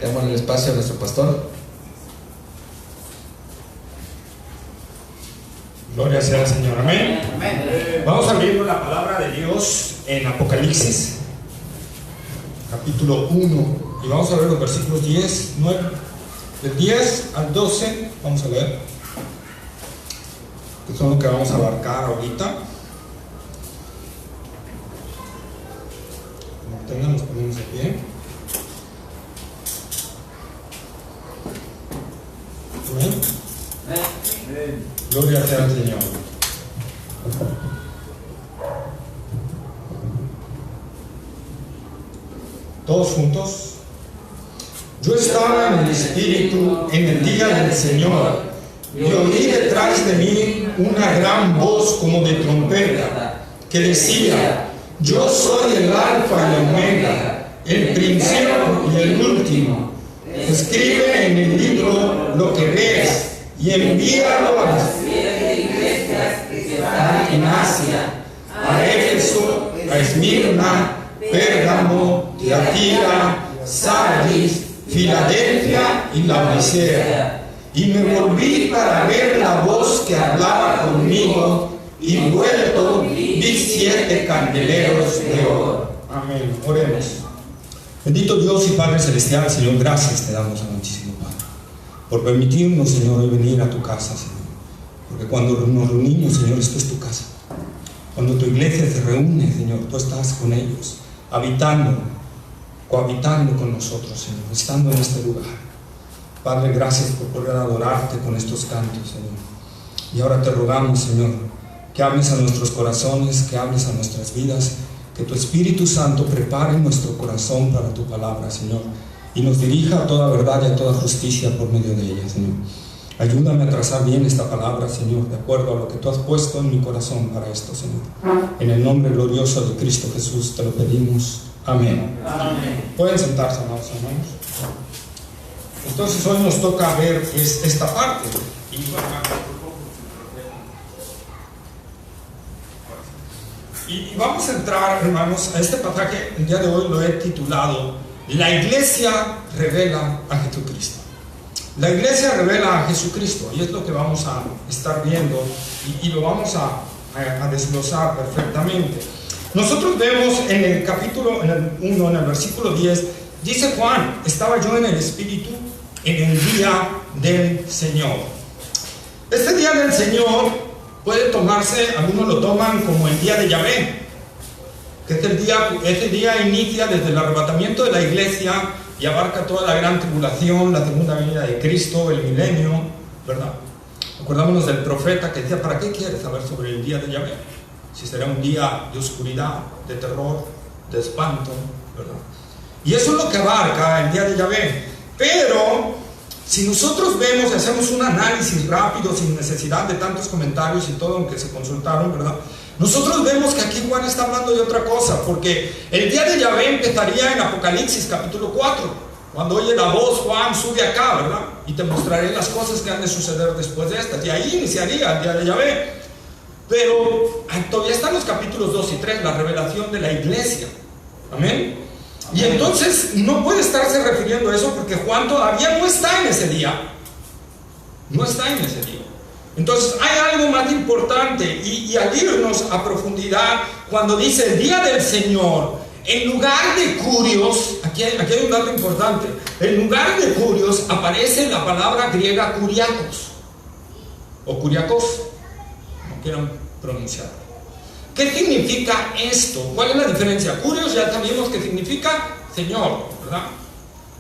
Demos el espacio a nuestro pastor. Gloria sea al Señor, amén. Amén. Vamos a abrir la palabra de Dios en Apocalipsis, capítulo 1, y vamos a ver los versículos 10, 9, del 10 al 12, vamos a leer, que son lo que vamos a abarcar ahorita. Como tengan, nos ponemos de pie. Amén. Gloria sea al Señor. Todos juntos. Yo estaba en el Espíritu en el día del Señor y oí detrás de mí una gran voz como de trompeta que decía: yo soy el Alfa y el Omega, el principio y el último. Escribe en el libro lo que ves y envíalo a las 7 iglesias que están en Asia, a Éfeso, a Esmirna, Pérgamo, Tiatira, Sardis, Filadelfia y Laodicea. Y me volví para ver la voz que hablaba conmigo, y vuelto vi 7 candeleros de oro. Amén. Oremos. Bendito Dios y Padre Celestial, Señor, gracias te damos, amantísimo Padre, por permitirnos, Señor, hoy venir a tu casa, Señor. Porque cuando nos reunimos, Señor, esto es tu casa. Cuando tu iglesia se reúne, Señor, tú estás con ellos, habitando, cohabitando con nosotros, Señor, estando en este lugar. Padre, gracias por poder adorarte con estos cantos, Señor. Y ahora te rogamos, Señor, que hables a nuestros corazones, que hables a nuestras vidas, que tu Espíritu Santo prepare nuestro corazón para tu palabra, Señor, y nos dirija a toda verdad y a toda justicia por medio de ella, Señor. Ayúdame a trazar bien esta palabra, Señor, de acuerdo a lo que tú has puesto en mi corazón para esto, Señor. En el nombre glorioso de Cristo Jesús te lo pedimos. Amén. Amén. Pueden sentarse, amados hermanos. Entonces hoy nos toca ver esta parte. Y vamos a entrar, hermanos, a este pasaje. El día de hoy lo he titulado La iglesia revela a Jesucristo. La iglesia revela a Jesucristo, y es lo que vamos a estar viendo y lo vamos a desglosar perfectamente. Nosotros vemos en el capítulo 1, en el versículo 10, dice Juan: estaba yo en el Espíritu en el día del Señor. Este día del Señor puede tomarse, algunos lo toman como el día de Yahvé, que este día inicia desde el arrebatamiento de la iglesia y abarca toda la gran tribulación, la segunda venida de Cristo, el milenio, ¿verdad? Acordámonos del profeta que decía: ¿para qué quieres saber sobre el día de Yahvé? Si será un día de oscuridad, de terror, de espanto, ¿verdad? Y eso es lo que abarca el día de Yahvé. Pero si nosotros vemos y hacemos un análisis rápido, sin necesidad de tantos comentarios y todo, aunque se consultaron, ¿verdad? Nosotros vemos que aquí Juan está hablando de otra cosa, porque el día de Yahvé empezaría en Apocalipsis capítulo 4. Cuando oye la voz, Juan sube acá, ¿verdad? Y te mostraré las cosas que han de suceder después de estas. Y ahí iniciaría el día de Yahvé. Pero todavía están los capítulos 2 y 3, la revelación de la iglesia. Amén. Y entonces no puede estarse refiriendo a eso, porque Juan todavía no está en ese día. No está en ese día. Entonces hay algo más importante, y al irnos a profundidad, cuando dice el día del Señor, en lugar de curios, aquí hay un dato importante, en lugar de curios aparece la palabra griega kuriakos, o kuriakos, como quieran pronunciar. ¿Qué significa esto? ¿Cuál es la diferencia? Curios ya sabemos que significa Señor, ¿verdad?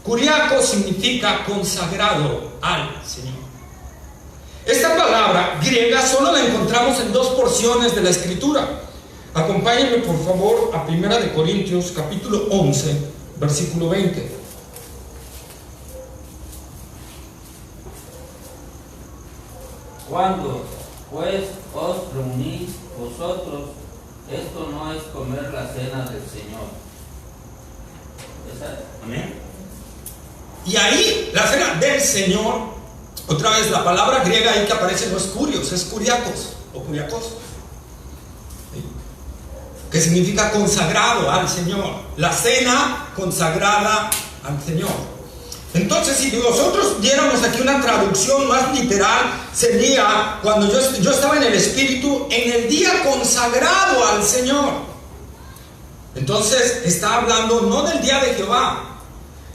Kuriakos significa consagrado al Señor. Esta palabra griega solo la encontramos en 2 porciones de la Escritura. Acompáñenme por favor a 1 Corintios capítulo 11, versículo 20. Cuando pues os reunís vosotros, esto no es comer la cena del Señor. ¿Esa es? Amén. Y ahí la cena del Señor, otra vez la palabra griega ahí que aparece no es curios, es kuriakos o kuriakos, ¿sí? Que significa consagrado al Señor. La cena consagrada al Señor. Entonces, si nosotros diéramos aquí una traducción más literal, sería cuando yo estaba en el Espíritu, en el día consagrado al Señor. Entonces, está hablando no del día de Jehová,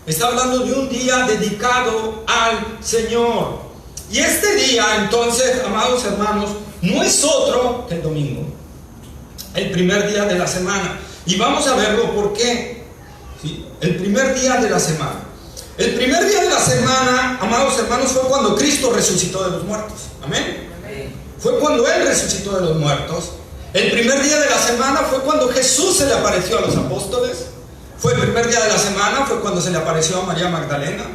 está hablando de un día dedicado al Señor. Y este día, entonces, amados hermanos, no es otro que el domingo, el primer día de la semana. Y vamos a verlo por qué. ¿Sí? El primer día de la semana. El primer día de la semana, amados hermanos, fue cuando Cristo resucitó de los muertos. Amén. Fue cuando Él resucitó de los muertos. El primer día de la semana fue cuando Jesús se le apareció a los apóstoles. Fue el primer día de la semana, fue cuando se le apareció a María Magdalena.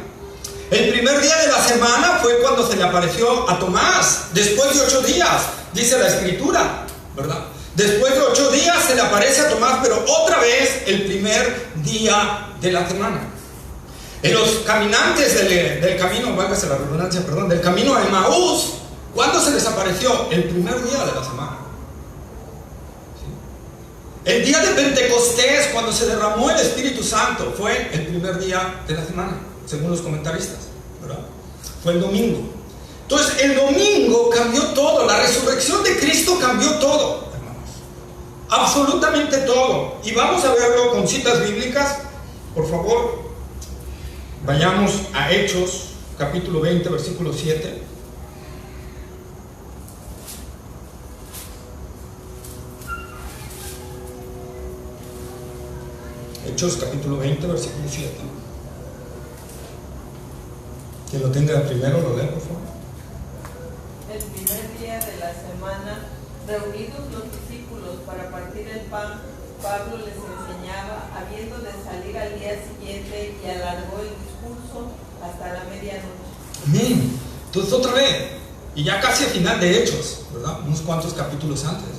El primer día de la semana fue cuando se le apareció a Tomás, después de 8 días, dice la Escritura, ¿verdad? Después de 8 días se le aparece a Tomás, pero otra vez el primer día de la semana. En los caminantes del camino, válgase la redundancia, perdón, del camino a Emaús, ¿cuándo se les apareció? El primer día de la semana. ¿Sí? El día de Pentecostés, cuando se derramó el Espíritu Santo, fue el primer día de la semana, según los comentaristas, ¿verdad? Fue el domingo. Entonces, el domingo cambió todo, la resurrección de Cristo cambió todo, hermanos. Absolutamente todo. Y vamos a verlo con citas bíblicas, por favor. Vayamos a Hechos, capítulo 20, versículo 7. Hechos, capítulo 20, versículo 7. Quien lo tenga primero, lo lee, por favor. El primer día de la semana, reunidos los discípulos para partir el pan, Pablo les enseñaba, habiendo de salir al día siguiente, y alargó el discurso hasta la medianoche. Amén. Entonces, otra vez, y ya casi al final de Hechos, ¿verdad? Unos cuantos capítulos antes,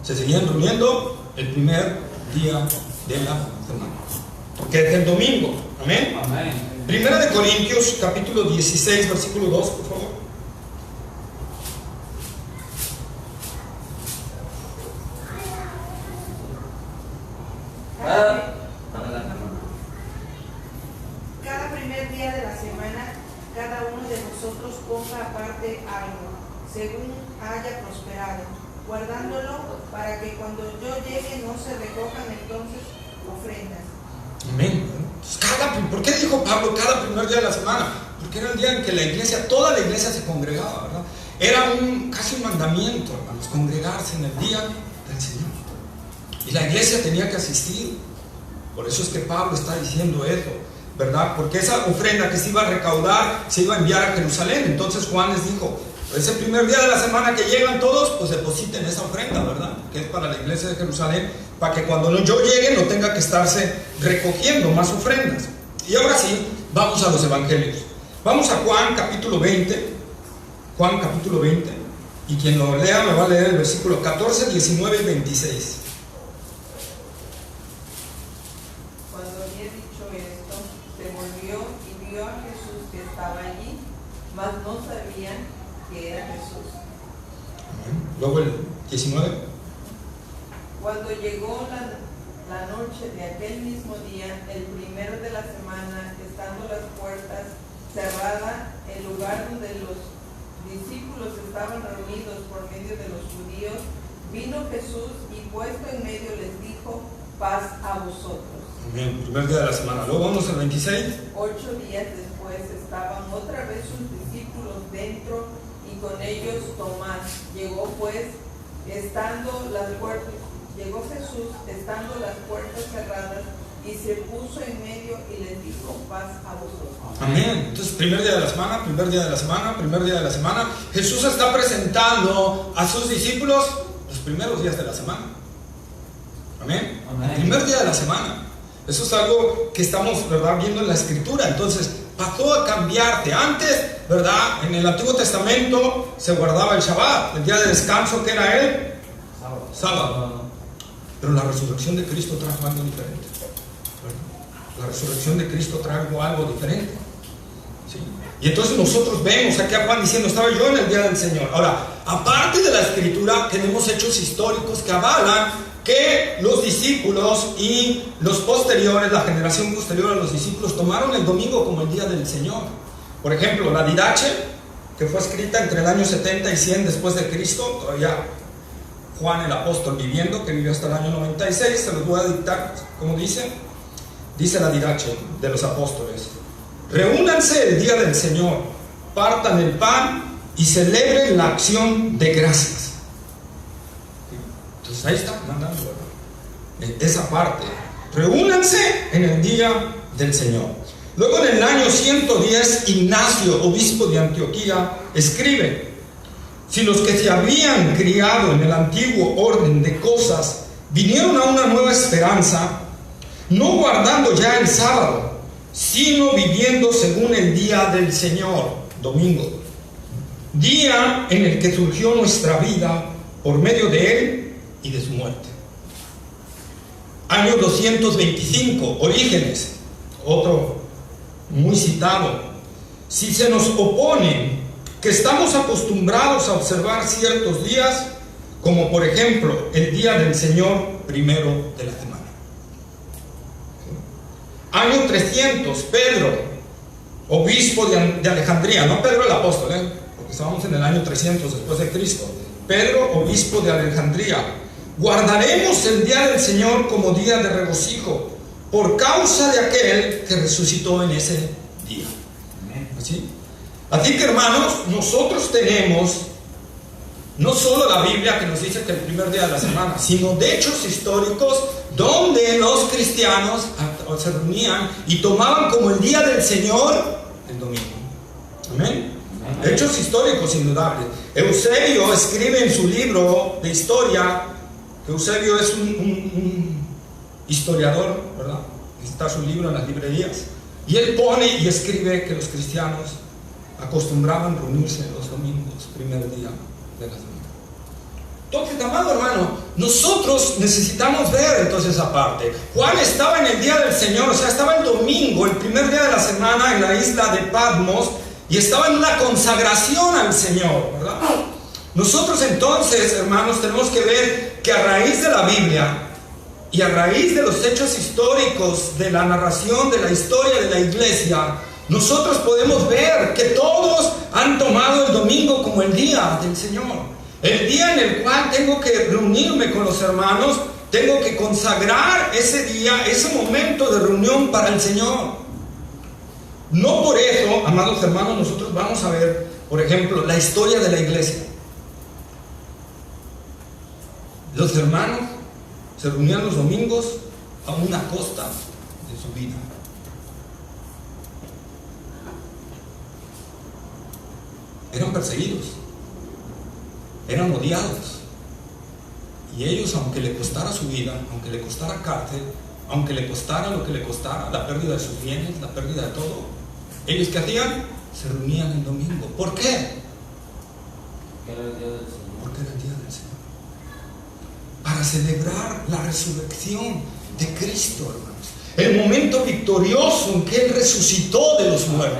se seguían reuniendo el primer día de la semana, que es el domingo. Amén. Amén. Primera de Corintios, capítulo 16, versículo 2, por favor. Cada primer día de la semana, cada uno de nosotros ponga aparte algo, según haya prosperado, guardándolo para que cuando yo llegue no se recojan entonces ofrendas. Amén. ¿Por qué dijo Pablo cada primer día de la semana? Porque era el día en que la iglesia, toda la iglesia se congregaba, ¿verdad? Era casi un mandamiento, hermanos, congregarse en el día del Señor. Y la iglesia tenía que asistir. Por eso es que Pablo está diciendo eso, ¿verdad? Porque esa ofrenda que se iba a recaudar se iba a enviar a Jerusalén. Entonces Juan les dijo, ese primer día de la semana que llegan todos, pues depositen esa ofrenda, ¿verdad? Que es para la iglesia de Jerusalén, para que cuando yo llegue no tenga que estarse recogiendo más ofrendas. Y ahora sí, vamos a los evangelios. Vamos a Juan capítulo 20. Juan capítulo 20. Y quien lo lea me va a leer el versículo 14, 19 y 26. Cuando había dicho esto, se volvió y vio a Jesús que estaba allí, mas no sabían que era Jesús. Luego el 19. Cuando llegó la noche de aquel mismo día, el primero de la semana, estando las puertas cerradas, el lugar donde los discípulos estaban reunidos por medio de los judíos, vino Jesús y puesto en medio les dijo, paz a vosotros. Bien, primer día de la semana. Luego vamos al 26. 8 días después estaban otra vez sus discípulos dentro y con ellos Tomás. Llegó Jesús estando las puertas cerradas y se puso en medio y les dijo, paz a vosotros. Amén. Entonces, primer día de la semana, primer día de la semana, primer día de la semana. Jesús está presentando a sus discípulos los primeros días de la semana. Amén. Amén. El primer día de la semana. Eso es algo que estamos, ¿verdad?, viendo en la Escritura. Entonces, pasó a cambiarte. Antes, ¿verdad?, en el Antiguo Testamento se guardaba el Shabbat, el día de descanso, que era el sábado. Pero la resurrección de Cristo trajo algo diferente. La resurrección de Cristo trajo algo diferente. ¿Sí? Y entonces nosotros vemos aquí a Juan diciendo, estaba yo en el día del Señor. Ahora, aparte de la Escritura, tenemos hechos históricos que avalan que los discípulos y los posteriores, la generación posterior a los discípulos, tomaron el domingo como el día del Señor. Por ejemplo, la Didache, que fue escrita entre el año 70 y 100 después de Cristo, todavía Juan el apóstol viviendo, que vivió hasta el año 96, se los voy a dictar, como dice la Didache de los apóstoles: reúnanse el día del Señor, partan el pan y celebren la acción de gracias. Entonces ahí está mandando, ¿verdad? Esa parte, reúnanse en el día del Señor. Luego, en el año 110, Ignacio, obispo de Antioquía, escribe: si los que se habían criado en el antiguo orden de cosas vinieron a una nueva esperanza, no guardando ya el sábado, sino viviendo según el día del Señor, domingo, día en el que surgió nuestra vida por medio de Él y de su muerte. Año 225, Orígenes, otro muy citado: si se nos opone que estamos acostumbrados a observar ciertos días, como por ejemplo el día del Señor primero de la semana. Año 300, Pedro, obispo de Alejandría, no Pedro el apóstol, porque estábamos en el año 300 después de Cristo. Pedro, obispo de Alejandría: guardaremos el día del Señor como día de regocijo, por causa de aquel que resucitó en ese día. ¿Así? Así que, hermanos, nosotros tenemos no solo la Biblia que nos dice que el primer día de la semana, sino de hechos históricos donde los cristianos se reunían y tomaban como el día del Señor el domingo. Amén. Hechos históricos indudables. Eusebio escribe en su libro de historia, que Eusebio es un historiador, ¿verdad? Está su libro en las librerías, y él pone y escribe que los cristianos acostumbraban reunirse los domingos, primer día de la semana. Entonces, amado hermano, nosotros necesitamos ver entonces esa parte. Juan estaba en el día del Señor, o sea, estaba el domingo, el primer día de la semana, en la isla de Patmos, y estaba en una consagración al Señor, ¿verdad? Nosotros entonces, hermanos, tenemos que ver que a raíz de la Biblia y a raíz de los hechos históricos, de la narración de la historia de la iglesia, nosotros podemos ver que todos han tomado el domingo como el día del Señor, el día en el cual tengo que reunirme con los hermanos, tengo que consagrar ese día, ese momento de reunión para el Señor. No por eso, amados hermanos, nosotros vamos a ver, por ejemplo, la historia de la iglesia. Los hermanos se reunían los domingos a una costa de su vida. Eran perseguidos, eran odiados, y ellos, aunque le costara su vida, aunque le costara cárcel, aunque le costara lo que le costara, la pérdida de sus bienes, la pérdida de todo, ellos ¿qué hacían? Se reunían el domingo. ¿Por qué? Porque era el día del Señor. Porque era el día del Señor, para celebrar la resurrección de Cristo, hermanos, el momento victorioso en que Él resucitó de los muertos.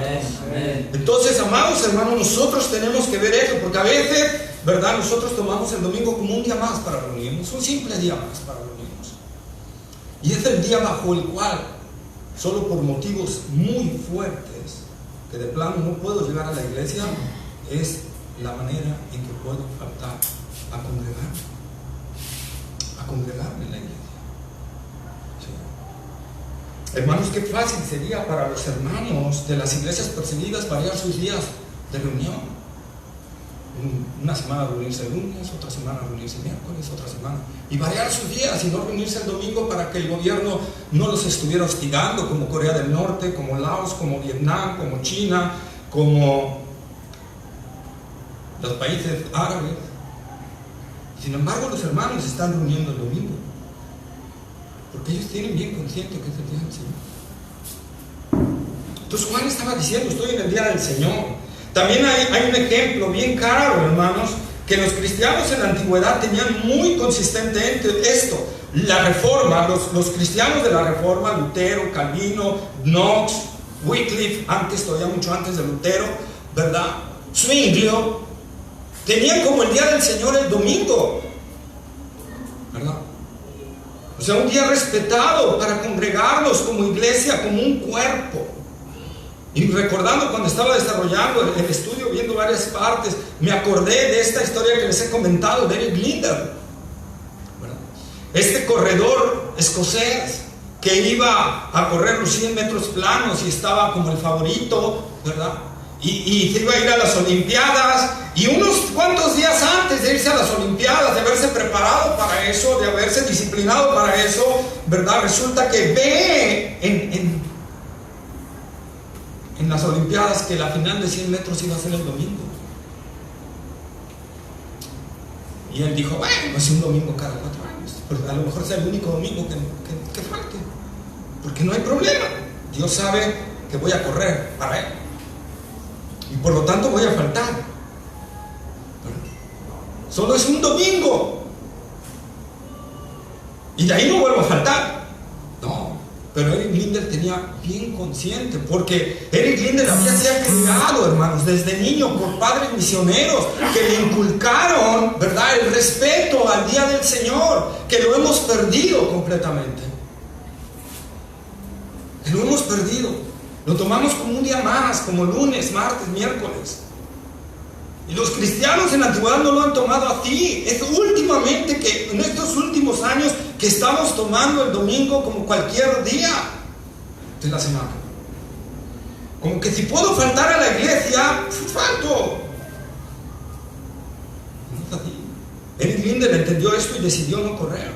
Amén. Entonces, amados hermanos, nosotros tenemos que ver eso, porque a veces, ¿verdad?, nosotros tomamos el domingo como un día más para reunirnos, un simple día más para reunirnos, y es el día bajo el cual, solo por motivos muy fuertes, que de plano no puedo llegar a la iglesia, es la manera en que puedo faltar a congregarme en la iglesia. Sí. Hermanos, qué fácil sería para los hermanos de las iglesias perseguidas variar sus días de reunión. Una semana reunirse el lunes, otra semana reunirse el miércoles, otra semana, y variar sus días y no reunirse el domingo para que el gobierno no los estuviera hostigando, como Corea del Norte, como Laos, como Vietnam, como China, como los países árabes. Sin embargo, los hermanos se están reuniendo el domingo porque ellos tienen bien consciente que es el día del Señor. Entonces Juan estaba diciendo: estoy en el día del Señor. También hay un ejemplo bien claro, hermanos, que los cristianos en la antigüedad tenían muy consistentemente esto. La Reforma, los cristianos de la Reforma, Lutero, Calvino, Knox, Wycliffe, todavía mucho antes de Lutero, ¿verdad?, Zwinglio, tenían como el día del Señor el domingo, ¿verdad? O sea, un día respetado para congregarnos como iglesia, como un cuerpo. Y recordando cuando estaba desarrollando el estudio, viendo varias partes, me acordé de esta historia que les he comentado de Eric Linder, ¿verdad? Este corredor escocés que iba a correr los 100 metros planos y estaba como el favorito, ¿verdad? Y se iba a ir a las Olimpiadas, y unos cuantos días antes de irse a las Olimpiadas, de haberse preparado para eso, de haberse disciplinado para eso, ¿verdad? Resulta que ve en las Olimpiadas que la final de 100 metros iba a ser el domingo. Y él dijo, bueno, es un domingo cada 4 años, pero a lo mejor sea el único domingo que falte, porque no hay problema. Dios sabe que voy a correr para él, y por lo tanto voy a faltar. Solo es un domingo, y de ahí no vuelvo a faltar. No, pero Eric Linder tenía bien consciente, porque Eric Linder había sido criado, hermanos, desde niño por padres misioneros que le inculcaron, ¿verdad?, el respeto al día del Señor, que lo hemos perdido completamente. Que lo hemos perdido. Lo tomamos como un día más, como lunes, martes, miércoles. Y los cristianos en la antigüedad no lo han tomado así. Es últimamente, que en estos últimos años, que estamos tomando el domingo como cualquier día de la semana. Como que si puedo faltar a la iglesia, pues falto. No es así. Eric Linder entendió esto y decidió no correr.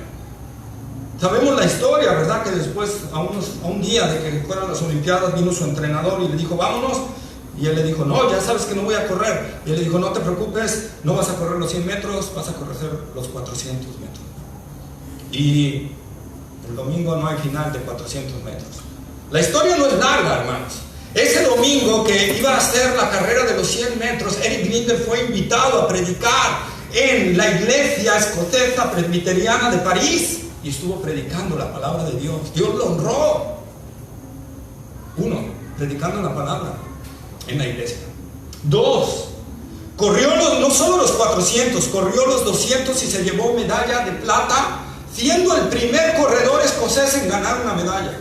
Sabemos la historia, ¿verdad? Que después, a un día de que fueran las Olimpiadas, vino su entrenador y le dijo, vámonos. Y él le dijo, no, ya sabes que no voy a correr. Y él le dijo, no te preocupes, no vas a correr los 100 metros, vas a correr los 400 metros. Y el domingo no hay final de 400 metros. La historia no es larga, hermanos. Ese domingo que iba a ser la carrera de los 100 metros, Eric Linder fue invitado a predicar en la iglesia escocesa presbiteriana de París. Y estuvo predicando la palabra de Dios. Dios lo honró. Uno, predicando la palabra en la iglesia. Dos, corrió no solo los 400, corrió los 200 y se llevó medalla de plata, siendo el primer corredor escocés en ganar una medalla.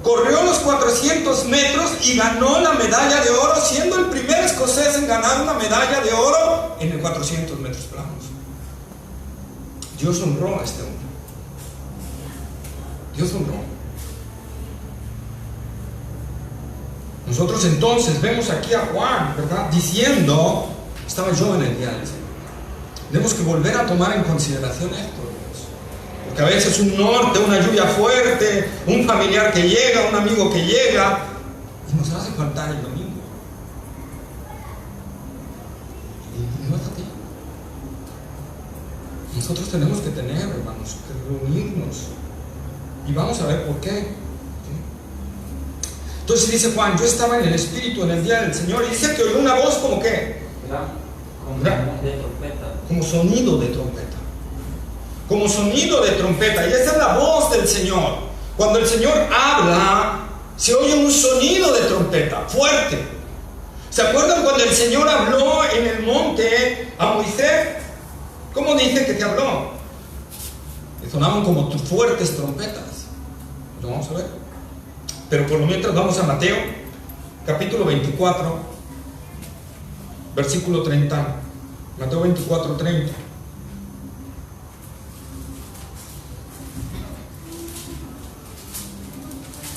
Corrió los 400 metros y ganó la medalla de oro, siendo el primer escocés en ganar una medalla de oro en el 400 metros planos. Dios honró a este hombre. Dios honró. Nosotros entonces vemos aquí a Juan, ¿verdad?, diciendo, estaba yo en el día del Señor. Tenemos que volver a tomar en consideración esto, hermanos. Porque a veces un norte, una lluvia fuerte, un familiar que llega, un amigo que llega, y nos hace faltar el domingo. Y no es así. Nosotros tenemos que tener, hermanos, que reunirnos. Y vamos a ver por qué. ¿Sí? Entonces dice Juan, yo estaba en el Espíritu en el día del Señor, y dice que oyó una voz como ¿qué? Como de trompeta. Como sonido de trompeta. Como sonido de trompeta. Y esa es la voz del Señor. Cuando el Señor habla, se oye un sonido de trompeta fuerte. ¿Se acuerdan cuando el Señor habló en el monte a Moisés? ¿Cómo dice que te habló? Que sonaban como fuertes trompetas. Lo vamos a ver. Pero por lo mientras vamos a Mateo, capítulo 24, versículo 30. Mateo 24, 30.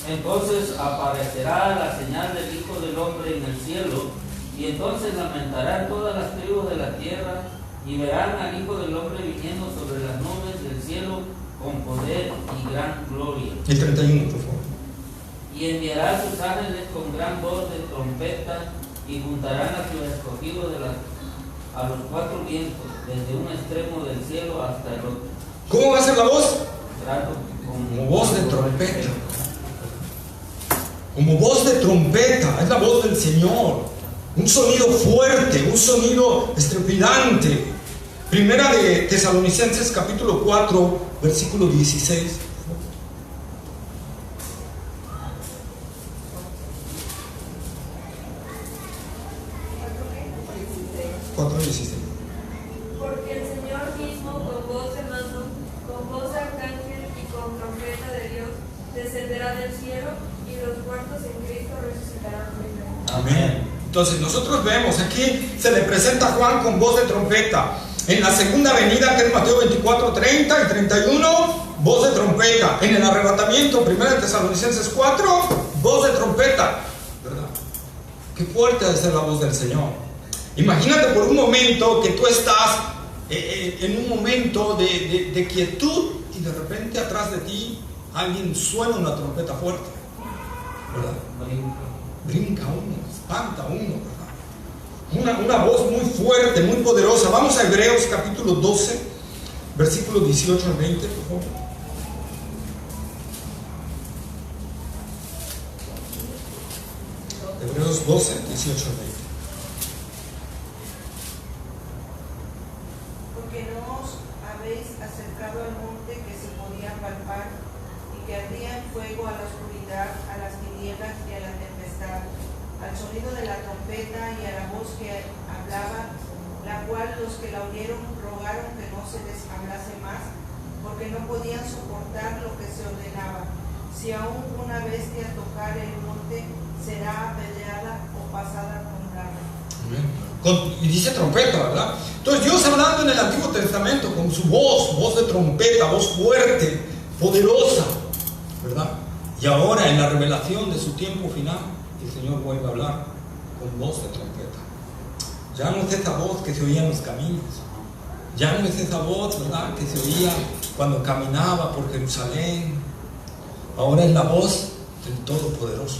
Entonces aparecerá la señal del Hijo del Hombre en el cielo, y entonces lamentarán todas las tribus de la tierra, y verán al Hijo del Hombre viniendo sobre las nubes del cielo con poder y gran gloria. El 31, por favor. Y enviará a sus ángeles con gran voz de trompeta, y juntarán a sus escogidos a los 4 vientos, desde un extremo del cielo hasta el otro. ¿Cómo va a ser la voz? Como voz de trompeta. Como voz de trompeta. Es la voz del Señor. Un sonido fuerte, un sonido estrepidante. Primera de Tesalonicenses capítulo 4, versículo 16. 4:16. Porque el Señor mismo, con voz de mando, con voz de arcángel y Entonces nosotros vemos aquí, se le presenta a Juan con voz de trompeta. En la segunda venida, que es Mateo 24, 30 y 31, voz de trompeta. En el arrebatamiento, 1 Tesalonicenses 4, voz de trompeta. ¿Verdad? Qué fuerte ha de ser la voz del Señor. Imagínate por un momento que tú estás en un momento de quietud y de repente atrás de ti alguien suena una trompeta fuerte. ¿Verdad? Brinca uno, espanta uno, ¿verdad? Una voz muy fuerte, muy poderosa. Vamos a Hebreos capítulo 12, versículos 18 al 20, por favor. Hebreos 12, 18 al 20. Porque no os habéis acercado al monte que se podía palpar y que ardía en fuego, a la oscuridad, a las tinieblas y a la tempestad, al sonido de la trompeta y a la voz que hablaba, la cual los que la oyeron rogaron que no se les hablase más, porque no podían soportar lo que se ordenaba. Si aún una bestia tocar el monte, será apedreada o pasada con rama. Y dice trompeta, ¿verdad? Entonces Dios hablando en el Antiguo Testamento con su voz de trompeta, voz fuerte, poderosa, ¿verdad? Y ahora en la revelación de su tiempo final, el Señor vuelve a hablar con voz de trompeta. Ya no es esa voz que se oía en los caminos, ya no es esa voz, ¿verdad?, que se oía cuando caminaba por Jerusalén. Ahora es la voz del Todopoderoso,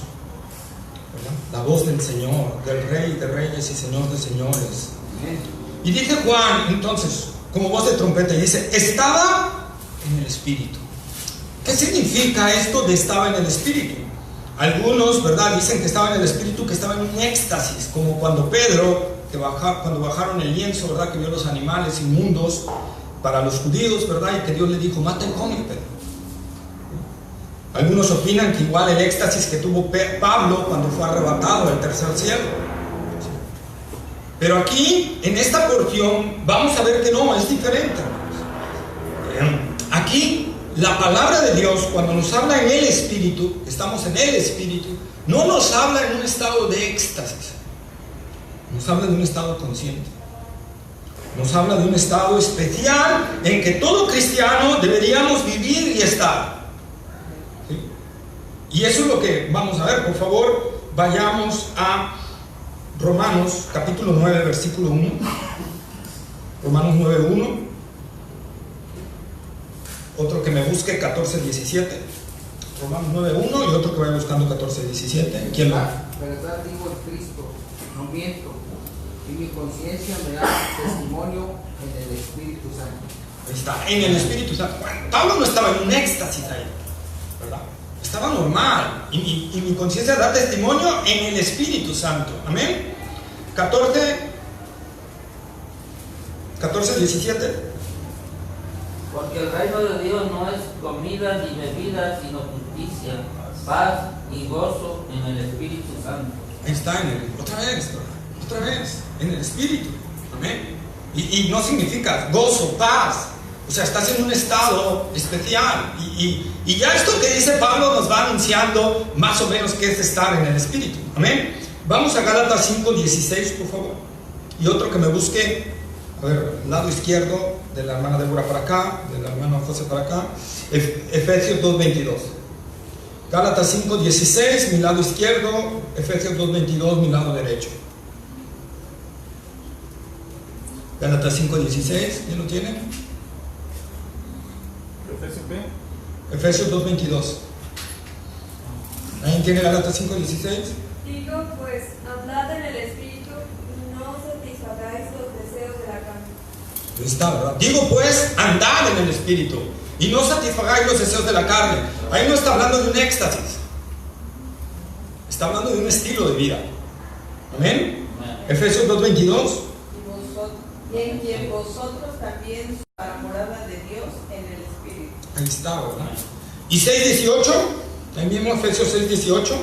¿verdad? La voz del Señor, del Rey de Reyes y Señor de Señores. Y dice Juan, entonces, como voz de trompeta, y dice, estaba en el Espíritu. ¿Qué significa esto de estaba en el Espíritu? Algunos, ¿verdad?, dicen que estaba en el Espíritu, que estaba en un éxtasis, como cuando Pedro, cuando bajaron el lienzo, ¿verdad?, que vio los animales inmundos para los judíos, ¿verdad?, y que Dios le dijo, mata y come, Pedro. Algunos opinan que igual el éxtasis que tuvo Pablo cuando fue arrebatado al tercer cielo. Pero aquí, en esta porción, vamos a ver que no, es diferente. Aquí, la palabra de Dios, cuando nos habla en el Espíritu, estamos en el Espíritu, no nos habla en un estado de éxtasis, nos habla de un estado consciente, nos habla de un estado especial en que todo cristiano deberíamos vivir y estar. ¿Sí? Y eso es lo que vamos a ver. Por favor, vayamos a Romanos capítulo 9, versículo 1. Romanos 9, 1. Otro que me busque 14, 17. Romanos 9, 1 y otro que vaya buscando 14, 17. ¿Quién va? Verdad digo en Cristo, no miento, y mi conciencia me da testimonio en el Espíritu Santo. Ahí está, en el Espíritu Santo. Bueno, Pablo no estaba en un éxtasis ahí, ¿verdad? Estaba normal. Y mi conciencia da testimonio en el Espíritu Santo. Amén. 14, 17. Porque el reino de Dios no es comida ni bebida, sino justicia, paz y gozo en el Espíritu Santo. Ahí está, otra vez, en el Espíritu. Amén. Y no significa gozo, paz. O sea, estás en un estado especial. Y ya esto que dice Pablo nos va anunciando más o menos qué es estar en el Espíritu. Amén. Vamos a Gálatas 5, 16, por favor. Y otro que me busque, a ver, lado izquierdo, de la hermana Débora para acá, de la hermana José para acá. Efesios 2, 22. Gálatas 5, 16, mi lado izquierdo. Efesios 2, 22, mi lado derecho. Gálatas 5, 16, ¿ya lo tienen? Efesios 2, 22. ¿Alguien tiene Gálatas 5, 16? Digo, pues, andad en el Espíritu, no satisfagáis los deseos de la carne. Ahí está, ¿verdad? Digo, pues, andad en el Espíritu y no satisfagáis los deseos de la carne. Ahí no está hablando de un éxtasis, está hablando de un estilo de vida. Amén. Efesios 2, 22. Y en quien vosotros también sois la morada de Dios en el Espíritu. Ahí está, ¿verdad? Y 6, 18. También Efesios 6, 18.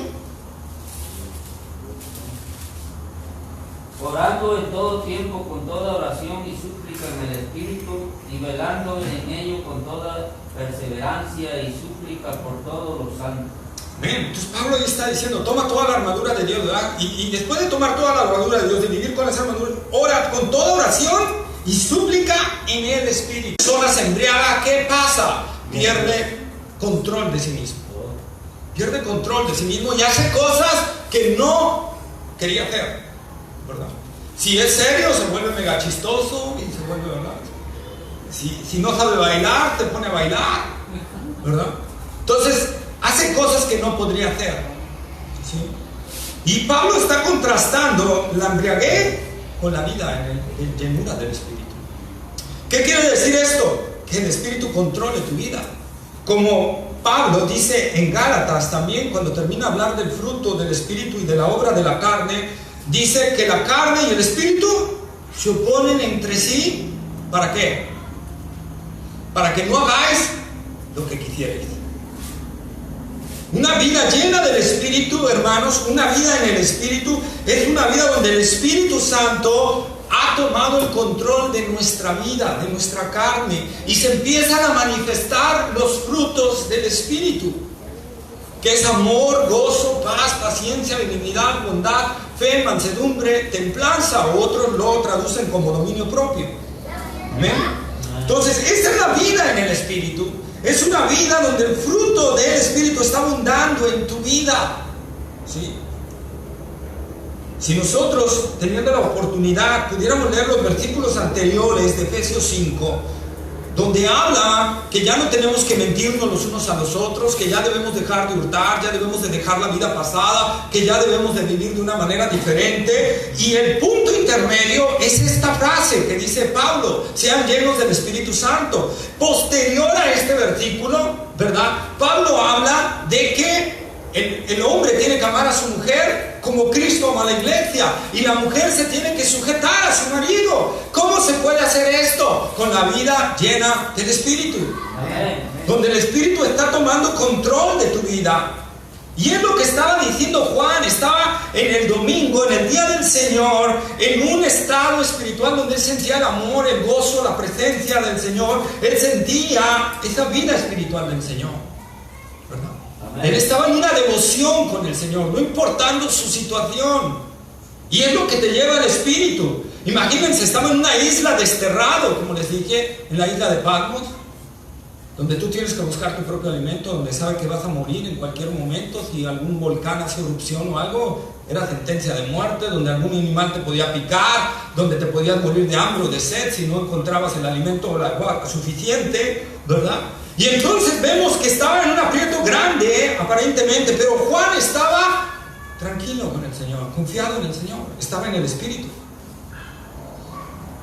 Orando en todo tiempo con toda oración y súplica en el Espíritu, y velando en ello con toda perseverancia y súplica por todos los santos. Amén. Entonces Pablo ahí está diciendo, toma toda la armadura de Dios, ¿verdad? Y después de tomar toda la armadura de Dios, de vivir con esa armadura, ora con toda oración y súplica en el Espíritu. La persona se embriaga, ¿qué pasa? Pierde control de sí mismo. Pierde control de sí mismo y hace cosas que no quería hacer, ¿verdad? Si es serio, se vuelve mega chistoso y se vuelve, ¿verdad? Si no sabe bailar, te pone a bailar, ¿verdad? Entonces, hace cosas que no podría hacer, ¿sí? Y Pablo está contrastando la embriaguez con la vida en llenura del Espíritu. ¿Qué quiere decir esto? Que el Espíritu controle tu vida. Como Pablo dice en Gálatas también, cuando termina de hablar del fruto del Espíritu y de la obra de la carne, dice que la carne y el Espíritu se oponen entre sí. ¿Para qué? Para que no hagáis lo que quisierais. Una vida llena del Espíritu, hermanos, una vida en el Espíritu, es una vida donde el Espíritu Santo ha tomado el control de nuestra vida, de nuestra carne, y se empiezan a manifestar los frutos del Espíritu, que es amor, gozo, paz, paciencia, benignidad, bondad, fe, mansedumbre, templanza, o otros lo traducen como dominio propio. Amén. Entonces, esta es la vida en el Espíritu. Es una vida donde el fruto del Espíritu está abundando en tu vida, ¿sí? Si nosotros, teniendo la oportunidad, pudiéramos leer los versículos anteriores de Efesios 5, donde habla que ya no tenemos que mentirnos los unos a los otros, que ya debemos dejar de hurtar, ya debemos de dejar la vida pasada, que ya debemos de vivir de una manera diferente. Y el punto intermedio es esta frase que dice Pablo: sean llenos del Espíritu Santo. Posterior a este versículo, ¿verdad? Pablo habla de que el hombre tiene que amar a su mujer como Cristo ama a la iglesia, y la mujer se tiene que sujetar a su marido. ¿Cómo se puede hacer esto? Con la vida llena del Espíritu. Amén. Donde el Espíritu está tomando control de tu vida. Y es lo que estaba diciendo Juan. Estaba en el domingo, en el día del Señor, en un estado espiritual donde él sentía el amor, el gozo, la presencia del Señor. Él sentía esa vida espiritual del Señor, ¿verdad? Él estaba en una devoción con el Señor, no importando su situación. Y es lo que te lleva al Espíritu. Imagínense, estaba en una isla desterrado, como les dije, en la isla de Patmos, donde tú tienes que buscar tu propio alimento, donde sabes que vas a morir en cualquier momento. Si algún volcán hace erupción o algo, era sentencia de muerte, donde algún animal te podía picar, donde te podías morir de hambre o de sed si no encontrabas el alimento o el agua suficiente, ¿verdad? Y entonces vemos que estaba en un aprieto grande, aparentemente, pero Juan estaba tranquilo con el Señor, confiado en el Señor, estaba en el Espíritu.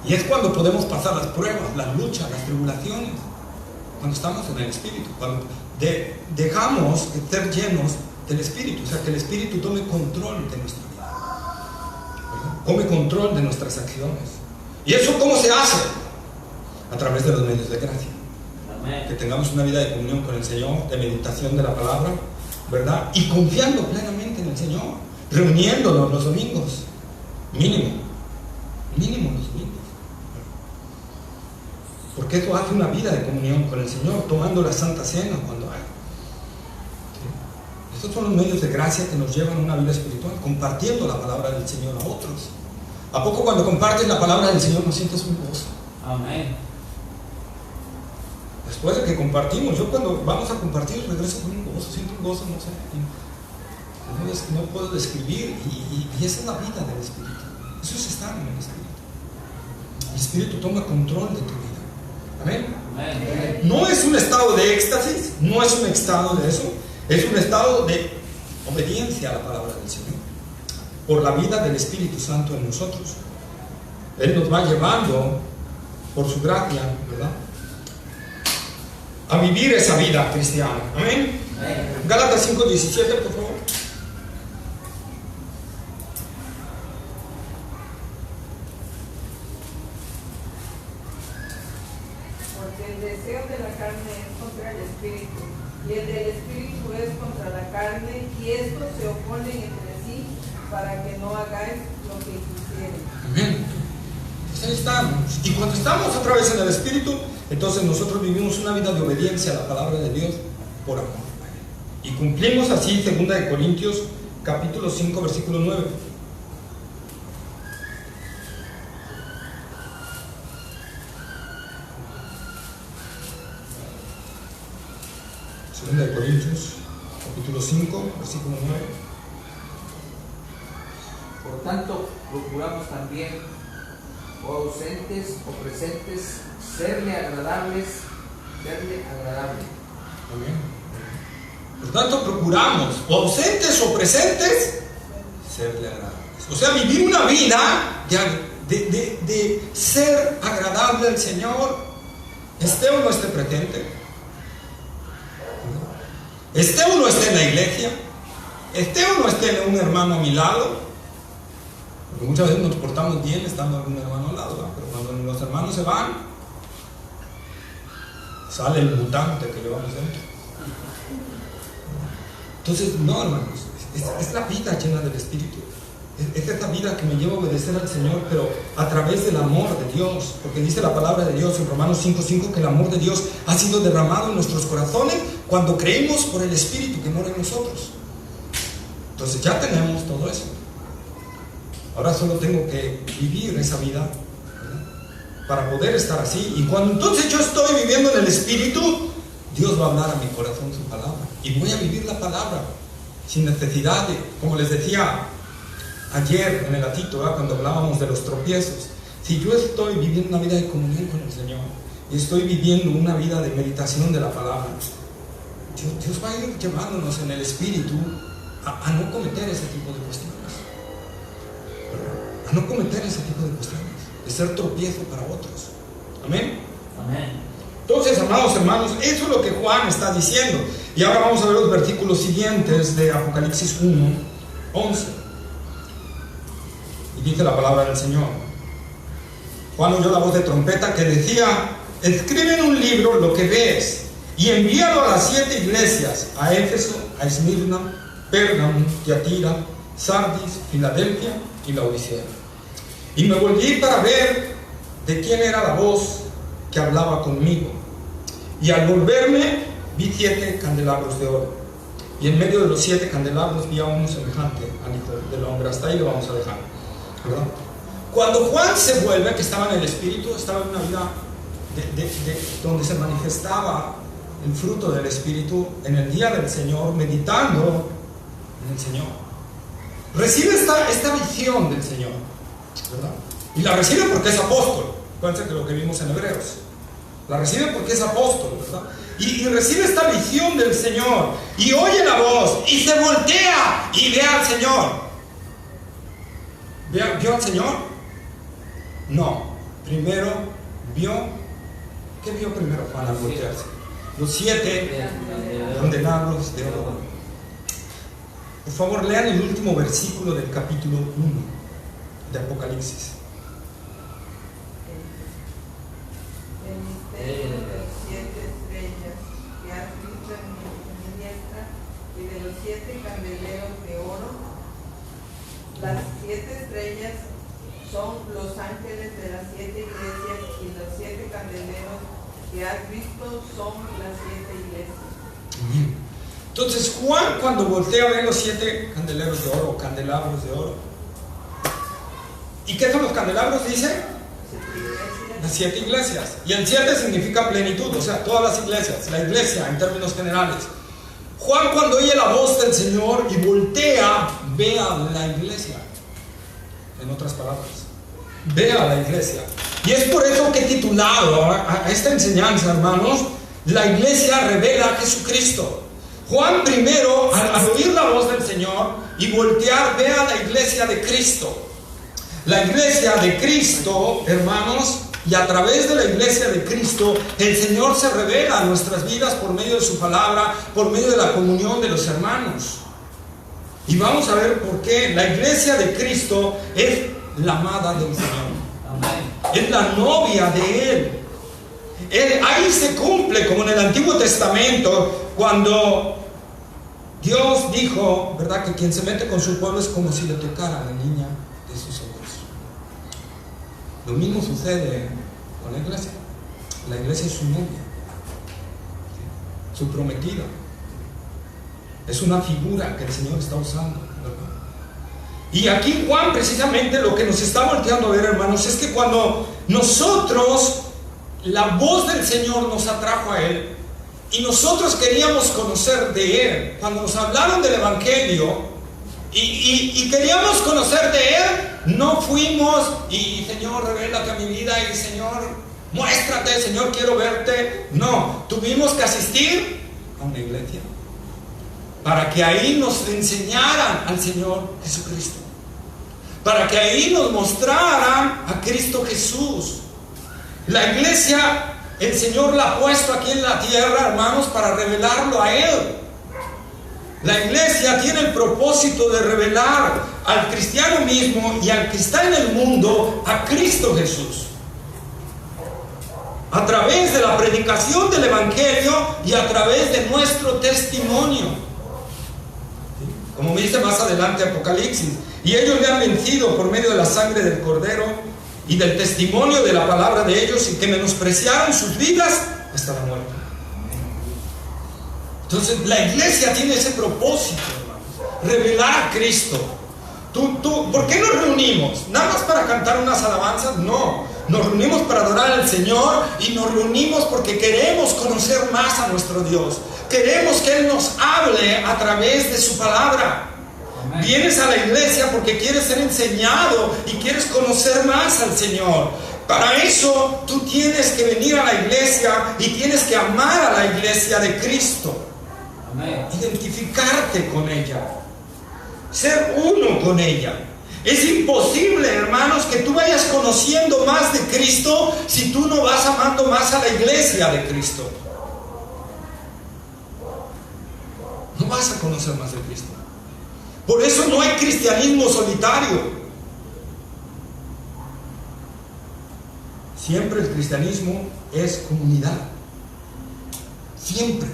Y es cuando podemos pasar las pruebas, las luchas, las tribulaciones, cuando estamos en el Espíritu, cuando dejamos de ser llenos del Espíritu, o sea, que el Espíritu tome control de nuestra vida, ¿verdad? Tome control de nuestras acciones. ¿Y eso cómo se hace? A través de los medios de gracia. Que tengamos una vida de comunión con el Señor, de meditación de la palabra, ¿verdad? Y confiando plenamente en el Señor, reuniéndonos los domingos, mínimo los domingos, porque eso hace una vida de comunión con el Señor, tomando la Santa Cena cuando hay. ¿Sí? Estos son los medios de gracia que nos llevan a una vida espiritual, compartiendo la palabra del Señor a otros. ¿A poco cuando compartes la palabra del Señor no sientes un gozo? Amén. Después de que compartimos, yo cuando vamos a compartir regreso con un gozo, siento un gozo, no sé, no puedo describir, y esa es la vida del Espíritu. Eso es estar en el Espíritu. El Espíritu toma control de tu vida. Amén. Amén. No es un estado de éxtasis, no es un estado de eso, es un estado de obediencia a la palabra del Señor, por la vida del Espíritu Santo en nosotros. Él nos va llevando por su gracia, ¿verdad?, a vivir esa vida cristiana. Amén. Gálatas 5:17, por favor. Porque el deseo de la carne es contra el Espíritu, y el del Espíritu es contra la carne, y estos se oponen entre sí para que no hagáis lo que quisieren. Amén. Pues ahí estamos. Y cuando estamos otra vez en el Espíritu, entonces nosotros vivimos una vida de obediencia a la palabra de Dios por amor. Y cumplimos así 2 de Corintios capítulo 5 versículo 9. Segunda de Corintios capítulo 5 versículo 9. Por tanto, procuramos también, o ausentes o presentes, serle agradables. Amén. Por tanto, procuramos, o ausentes o presentes, serle agradables. O sea, vivir una vida de ser agradable al Señor, esté o no esté presente, esté o no esté en la iglesia, esté o no esté un hermano a mi lado, porque muchas veces nos portamos bien estando algún hermano al lado, ¿no? Pero cuando los hermanos se van, sale el mutante que llevamos dentro. Entonces, no, hermanos, es la vida llena del Espíritu. Es esta vida que me lleva a obedecer al Señor, pero a través del amor de Dios, porque dice la palabra de Dios en Romanos 5:5 que el amor de Dios ha sido derramado en nuestros corazones cuando creímos por el Espíritu que mora en nosotros. Entonces ya tenemos todo eso. Ahora solo tengo que vivir esa vida, ¿verdad?, para poder estar así. Y cuando entonces yo estoy viviendo en el Espíritu, Dios va a hablar a mi corazón su palabra y voy a vivir la palabra sin necesidad de, como les decía ayer en el gatito, ¿verdad?, cuando hablábamos de los tropiezos. Si yo estoy viviendo una vida de comunión con el Señor y estoy viviendo una vida de meditación de la palabra, Dios va a ir llevándonos en el Espíritu a no cometer ese tipo de cuestiones, a no cometer ese tipo de cuestiones, de ser tropiezo para otros. Amén. Amén. Entonces, amados hermanos, eso es lo que Juan está diciendo. Y ahora vamos a ver los versículos siguientes de Apocalipsis 1:11. Y dice la palabra del Señor: Juan oyó la voz de trompeta que decía: escribe en un libro lo que ves y envíalo a las 7 iglesias, a Éfeso, a Esmirna, Pérgamo, Tiatira, Sardis, Filadelfia y Laodicea. Y me volví para ver de quién era la voz que hablaba conmigo. Y al volverme vi 7 candelabros de oro. Y en medio de los 7 candelabros vi a uno semejante al Hijo del Hombre. Hasta ahí lo vamos a dejar, ¿verdad? Cuando Juan se vuelve, que estaba en el Espíritu, estaba en una vida donde se manifestaba el fruto del Espíritu, en el día del Señor, meditando en el Señor. Recibe esta visión del Señor, ¿verdad? Y la recibe porque es apóstol. Acuérdense que lo que vimos en Hebreos. La recibe porque es apóstol, ¿verdad? Y recibe esta visión del Señor. Y oye la voz. Y se voltea y ve al Señor. ¿Vio al Señor? No. Primero vio. ¿Qué vio primero Juan al voltearse? Los 7 candelabros de oro. Por favor, lean el último versículo del capítulo 1 de Apocalipsis. El misterio de los 7 estrellas que has visto en mi diestra y de los 7 candeleros de oro. Las 7 estrellas son los ángeles de las 7 iglesias y los 7 candeleros que has visto son las 7 iglesias. Entonces Juan, cuando voltea a ver los 7 candeleros de oro o candelabros de oro, ¿y qué son los candelabros? Dice las 7 iglesias. Y el 7 significa plenitud, o sea, todas las iglesias, la iglesia en términos generales. Juan, cuando oye la voz del Señor y voltea, ve a la iglesia. En otras palabras, ve a la iglesia. Y es por eso que he titulado a esta enseñanza, hermanos, la iglesia revela a Jesucristo. Juan primero, al oír la voz del Señor y voltear, ve a la iglesia de Cristo. La iglesia de Cristo, hermanos, y a través de la iglesia de Cristo, el Señor se revela a nuestras vidas por medio de su palabra, por medio de la comunión de los hermanos. Y vamos a ver por qué. La iglesia de Cristo es la amada del Señor. Amén. Es la novia de Él. Ahí se cumple, como en el Antiguo Testamento, cuando Dios dijo, ¿verdad?, que quien se mete con su pueblo es como si le tocara a la niña de sus ojos. Lo mismo sucede con la iglesia. La iglesia es su novia, su prometida. Es una figura que el Señor está usando, ¿verdad? Y aquí Juan precisamente lo que nos está volteando a ver, hermanos, es que cuando nosotros, la voz del Señor nos atrajo a Él y nosotros queríamos conocer de Él, cuando nos hablaron del Evangelio y queríamos conocer de Él, no fuimos y Señor, revélate a mi vida y Señor, muéstrate, Señor, quiero verte. No, tuvimos que asistir a una iglesia para que ahí nos enseñaran al Señor Jesucristo, para que ahí nos mostraran a Cristo Jesús. La iglesia, el Señor la ha puesto aquí en la tierra, hermanos, para revelarlo a Él. La iglesia tiene el propósito de revelar al cristiano mismo y al que está en el mundo a Cristo Jesús, a través de la predicación del Evangelio y a través de nuestro testimonio. Como me dice más adelante Apocalipsis, y ellos le han vencido por medio de la sangre del Cordero y del testimonio de la palabra de ellos, y que menospreciaron sus vidas hasta la muerte. Entonces la iglesia tiene ese propósito, hermanos, revelar a Cristo. ¿Por qué nos reunimos? ¿Nada más para cantar unas alabanzas? No, nos reunimos para adorar al Señor y nos reunimos porque queremos conocer más a nuestro Dios. Queremos que Él nos hable a través de su palabra. Amén. Vienes a la iglesia porque quieres ser enseñado y quieres conocer más al Señor. Para eso tú tienes que venir a la iglesia y tienes que amar a la iglesia de Cristo. Amén. Identificarte con ella, ser uno con ella. Es imposible, hermanos, que tú vayas conociendo más de Cristo si tú no vas amando más a la iglesia de Cristo. No vas a conocer más de Cristo. Por eso no hay cristianismo solitario. Siempre el cristianismo es comunidad. Siempre.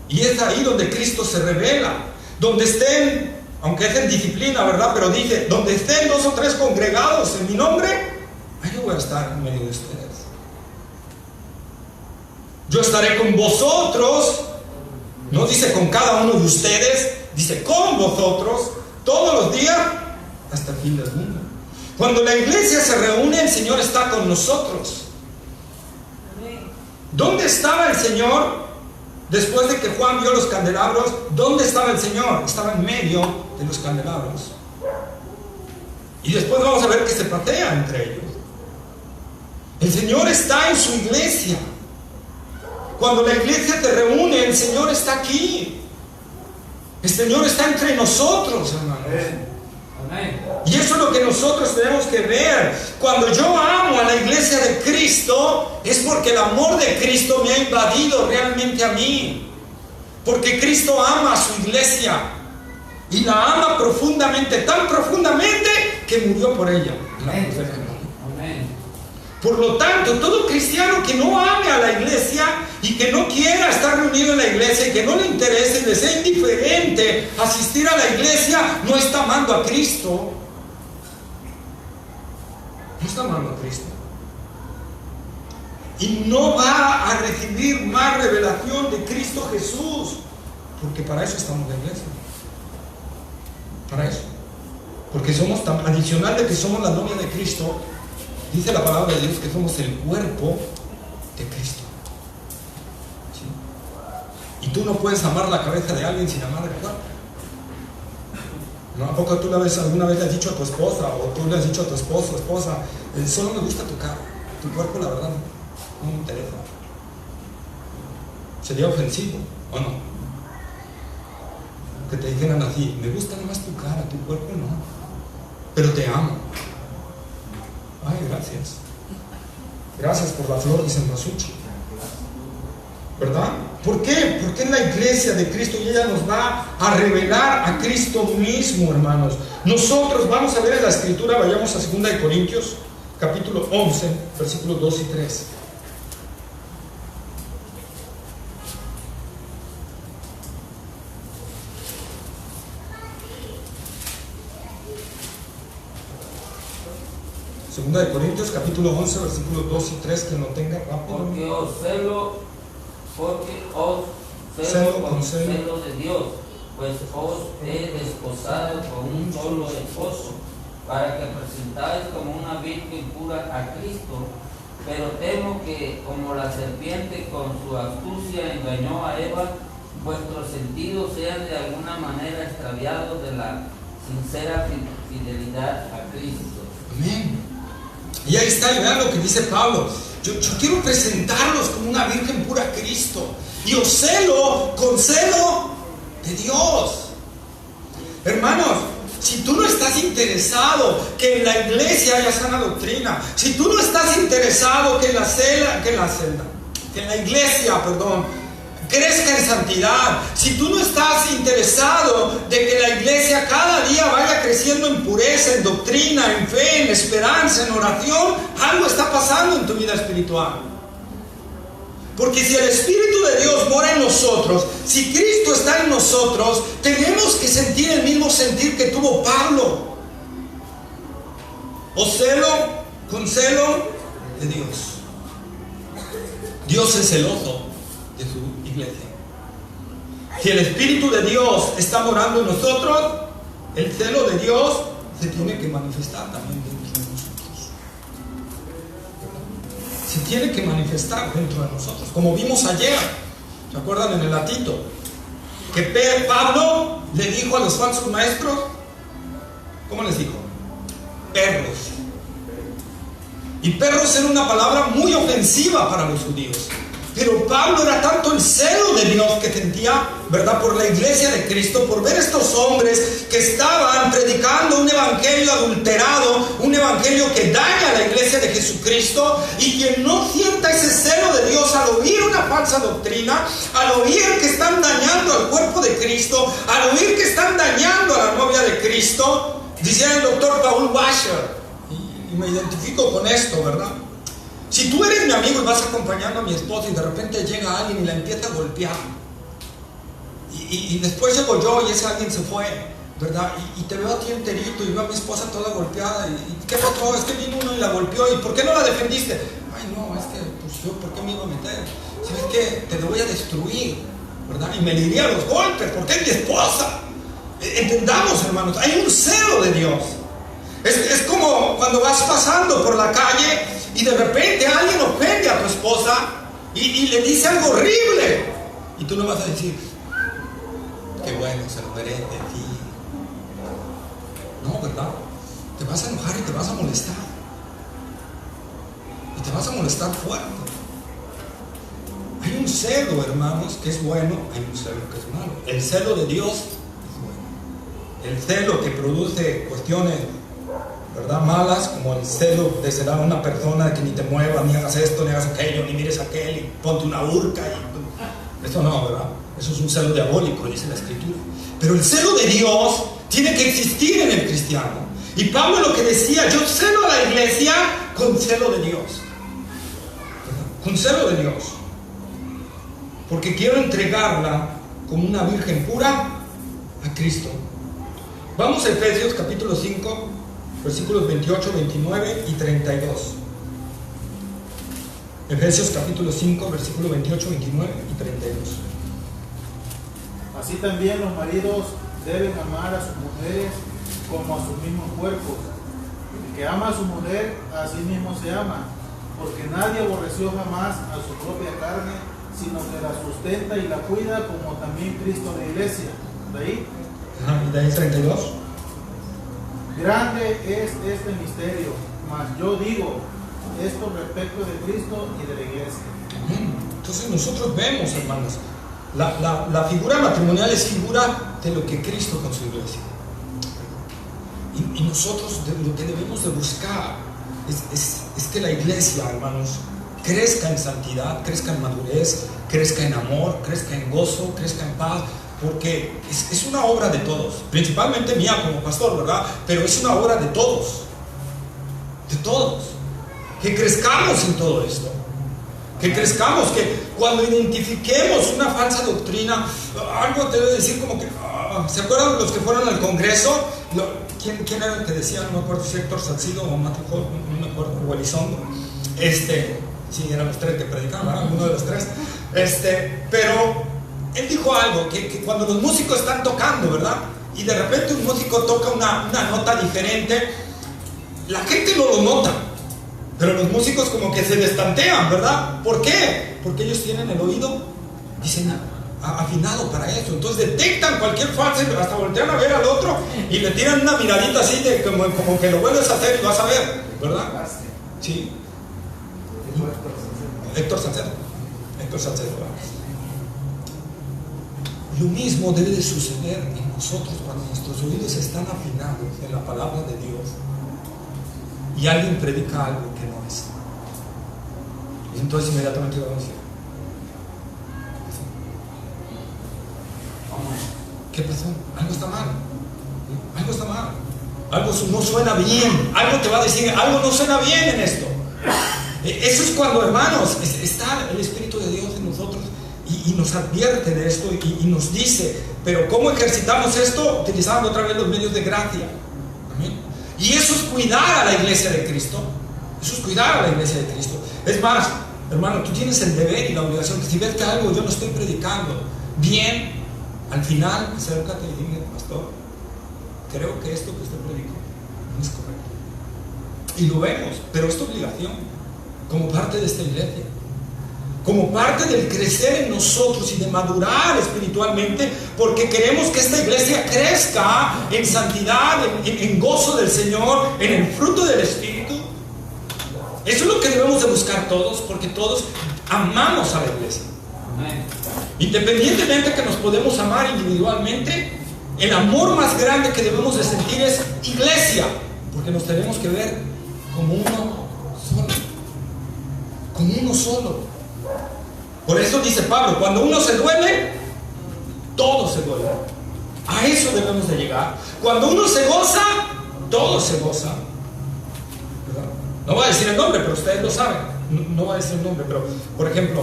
Y es ahí donde Cristo se revela. Donde estén, aunque es en disciplina, ¿verdad? Pero dice, donde estén 2 o 3 congregados en mi nombre, ahí yo voy a estar en medio de ustedes. Yo estaré con vosotros. No dice con cada uno de ustedes, dice con vosotros, todos los días, hasta el fin del mundo. Cuando la iglesia se reúne, el Señor está con nosotros. ¿Dónde estaba el Señor después de que Juan vio los candelabros? ¿Dónde estaba el Señor? Estaba en medio de los candelabros. Y después vamos a ver que se patea entre ellos. El Señor está en su iglesia. Cuando la iglesia te reúne, el Señor está aquí. El Señor está entre nosotros, hermanos. Amén. Y eso es lo que nosotros tenemos que ver. Cuando yo amo a la iglesia de Cristo, es porque el amor de Cristo me ha invadido realmente a mí. Porque Cristo ama a su iglesia. Y la ama profundamente, tan profundamente que murió por ella. Amén. Por lo tanto, todo cristiano que no ame a la iglesia y que no quiera estar reunido en la iglesia y que no le interese y le sea indiferente asistir a la iglesia, no está amando a Cristo. No está amando a Cristo. Y no va a recibir más revelación de Cristo Jesús, porque para eso estamos en la iglesia. Para eso. Porque somos tan adicional de que somos la novia de Cristo. Dice la palabra de Dios que somos el cuerpo de Cristo. ¿Sí? Y tú no puedes amar la cabeza de alguien sin amar el cuerpo. ¿No? ¿A poco tú alguna vez le has dicho a tu esposa o tú le has dicho a tu esposo, esposa, solo me gusta tu cara, tu cuerpo la verdad no me interesa? ¿Sería ofensivo o no? Que te dijeran así, me gusta nomás tu cara, tu cuerpo no, pero te amo. Ay, gracias. Gracias por la flor de cempasúchil. ¿Verdad? ¿Por qué? Porque es la iglesia de Cristo y ella nos va a revelar a Cristo mismo, hermanos. Nosotros vamos a ver en la escritura, vayamos a 2 Corintios, capítulo 11, versículos 2 y 3. Segunda de Corintios, capítulo 11, versículos 2 y 3, que no tenga rápido. Porque os celo con celo de Dios, pues os he desposado con un solo esposo, para que presentáis como una virgen pura a Cristo. Pero temo que, como la serpiente con su astucia engañó a Eva, vuestros sentidos sean de alguna manera extraviados de la sincera fidelidad a Cristo. Amén. Y ahí está, y vean lo que dice Pablo. Yo quiero presentarlos como una virgen pura a Cristo. Y os celo con celo de Dios. Hermanos, si tú no estás interesado que en la iglesia haya sana doctrina, si tú no estás interesado que en la iglesia, crezca en santidad, si tú no estás interesado de que la iglesia cada día vaya creciendo en pureza, en doctrina, en fe, en esperanza, en oración, algo está pasando en tu vida espiritual. Porque si el Espíritu de Dios mora en nosotros, si Cristo está en nosotros, tenemos que sentir el mismo sentir que tuvo Pablo. Os celo con celo de Dios. Dios es celoso de su iglesia. Si el Espíritu de Dios está morando en nosotros, el celo de Dios se tiene que manifestar también dentro de nosotros. Se tiene que manifestar dentro de nosotros, como vimos ayer. ¿Se acuerdan en el latito? Que Pablo le dijo a los falsos maestros, ¿cómo les dijo? Perros. Y perros era una palabra muy ofensiva para los judíos. Pero Pablo era tanto el celo de Dios que sentía, ¿verdad?, por la iglesia de Cristo, por ver estos hombres que estaban predicando un evangelio adulterado, un evangelio que daña a la iglesia de Jesucristo, y quien no sienta ese celo de Dios al oír una falsa doctrina, al oír que están dañando al cuerpo de Cristo, al oír que están dañando a la novia de Cristo, decía el doctor Paul Washer, y me identifico con esto, ¿verdad? Si tú eres mi amigo y vas acompañando a mi esposa y de repente llega alguien y la empieza a golpear, y después llego yo y ese alguien se fue, ¿verdad? Y te veo a ti enterito y veo a mi esposa toda golpeada, y ¿qué pasó? Es que vino uno y la golpeó, ¿y por qué no la defendiste? Ay, no, es que pues yo, ¿por qué me iba a meter? ¿Sabes qué? Te lo voy a destruir, ¿verdad? Y me le iría a los golpes, porque es mi esposa. Entendamos, hermanos, hay un celo de Dios. Es como cuando vas pasando por la calle y de repente alguien ofende a tu esposa y le dice algo horrible, y tú no vas a decir, qué bueno, se lo merece de ti. No, ¿verdad? Te vas a enojar y te vas a molestar. Y te vas a molestar fuerte. Hay un celo, hermanos, que es bueno, hay un celo que es malo. El celo de Dios es bueno. El celo que produce cuestiones, ¿verdad?, malas, como el celo de celar a una persona que ni te mueva, ni hagas esto, ni hagas aquello, ni mires aquel, y ponte una burka, y eso no, ¿verdad? Eso es un celo diabólico, dice la Escritura. Pero el celo de Dios tiene que existir en el cristiano. Y Pablo lo que decía, yo celo a la iglesia con celo de Dios, ¿verdad? Con celo de Dios, porque quiero entregarla como una virgen pura a Cristo. Vamos a Efesios capítulo 5, versículos 28, 29 y 32. Efesios capítulo 5, versículos 28, 29 y 32. Así también los maridos deben amar a sus mujeres como a sus mismos cuerpos. El que ama a su mujer, a sí mismo se ama, porque nadie aborreció jamás a su propia carne, sino que la sustenta y la cuida, como también Cristo la iglesia. ¿De ahí? ¿Y de ahí 32? Grande es este misterio, mas yo digo esto respecto de Cristo y de la iglesia. Entonces nosotros vemos, hermanos, la figura matrimonial es figura de lo que Cristo con su iglesia. Y nosotros lo que debemos de buscar es que la iglesia, hermanos, crezca en santidad, crezca en madurez, crezca en amor, crezca en gozo, crezca en paz. Porque es una obra de todos, principalmente mía como pastor, ¿verdad? Pero es una obra de todos, que crezcamos en todo esto, que crezcamos, que cuando identifiquemos una falsa doctrina, algo te debe decir como que, ¿se acuerdan los que fueron al Congreso? ¿Quién era el que decía? No me acuerdo si Héctor Salcido o Matujol, no me acuerdo, o Elizondo, sí, eran los tres que predicaban, ¿verdad? Uno de los tres, pero él dijo algo, que cuando los músicos están tocando, ¿verdad? Y de repente un músico toca una nota diferente, la gente no lo nota, pero los músicos como que se destantean, ¿verdad? ¿Por qué? Porque ellos tienen el oído, dicen, afinado para eso. Entonces detectan cualquier falso, hasta voltean a ver al otro y le tiran una miradita así de como que lo vuelves a hacer y vas a ver, ¿verdad? Sí. Héctor Salcedo. Lo mismo debe de suceder en nosotros cuando nuestros oídos están afinados en la palabra de Dios y alguien predica algo que no es. Y entonces inmediatamente vamos a decir, ¿qué pasó? Algo está mal. Algo está mal. Algo no suena bien. Algo te va a decir, algo no suena bien en esto. Eso es cuando, hermanos, está el Espíritu de Dios en nosotros y nos advierte de esto y nos dice, pero ¿cómo ejercitamos esto? Utilizando otra vez los medios de gracia. ¿Amén? Y eso es cuidar a la iglesia de Cristo. Eso es cuidar a la iglesia de Cristo. Es más, hermano, tú tienes el deber y la obligación que si ves que algo yo no estoy predicando bien, al final, acércate y dime, pastor, creo que esto que usted predicó no es correcto. Y lo vemos, pero es tu obligación, como parte de esta iglesia, como parte del crecer en nosotros y de madurar espiritualmente, porque queremos que esta iglesia crezca en santidad, en gozo del Señor, en el fruto del Espíritu. Eso es lo que debemos de buscar todos, porque todos amamos a la iglesia. Amén. Independientemente que nos podemos amar individualmente, el amor más grande que debemos de sentir es iglesia, porque nos tenemos que ver como uno solo. Como uno solo. Por eso dice Pablo, cuando uno se duele, todos se duelen. A eso debemos de llegar. Cuando uno se goza, todos se gozan. ¿Verdad? No voy a decir el nombre, pero ustedes lo saben. No voy a decir el nombre, pero por ejemplo,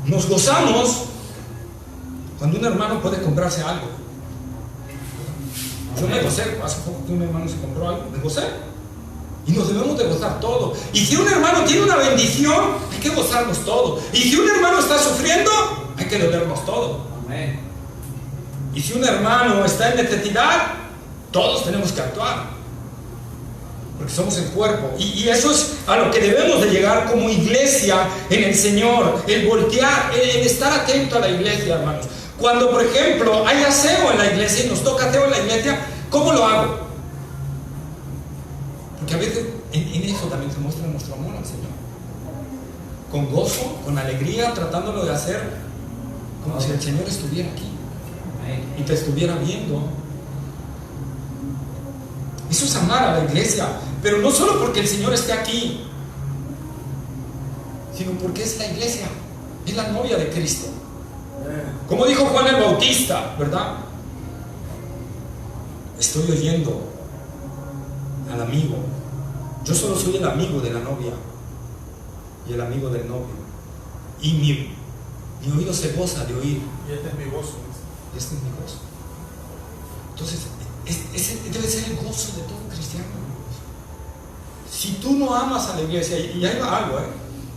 nos gozamos cuando un hermano puede comprarse algo. Yo me gocé, hace poco que un hermano se compró algo, me gocé. Y nos debemos de gozar todo. Y si un hermano tiene una bendición, hay que gozarnos todo. Y si un hermano está sufriendo, hay que dolernos todo. Amén. Y si un hermano está en necesidad, todos tenemos que actuar, porque somos el cuerpo. Y eso es a lo que debemos de llegar como iglesia en el Señor. El voltear, el estar atento a la iglesia, hermanos. Cuando, por ejemplo, hay aseo en la iglesia y nos toca aseo en la iglesia, ¿cómo lo hago? Porque a veces en eso también se muestra nuestro amor al Señor. Con gozo, con alegría, tratándolo de hacer como si el Señor estuviera aquí y te estuviera viendo. Eso es amar a la iglesia, pero no solo porque el Señor esté aquí, sino porque es la iglesia, es la novia de Cristo. Como dijo Juan el Bautista, ¿verdad? Estoy oyendo al amigo. Yo solo soy el amigo de la novia y el amigo del novio. Y mi oído se goza de oír. Y este es mi gozo. Este es mi gozo. Entonces, ese debe ser el gozo de todo cristiano. Si tú no amas a la iglesia, y ahí va algo,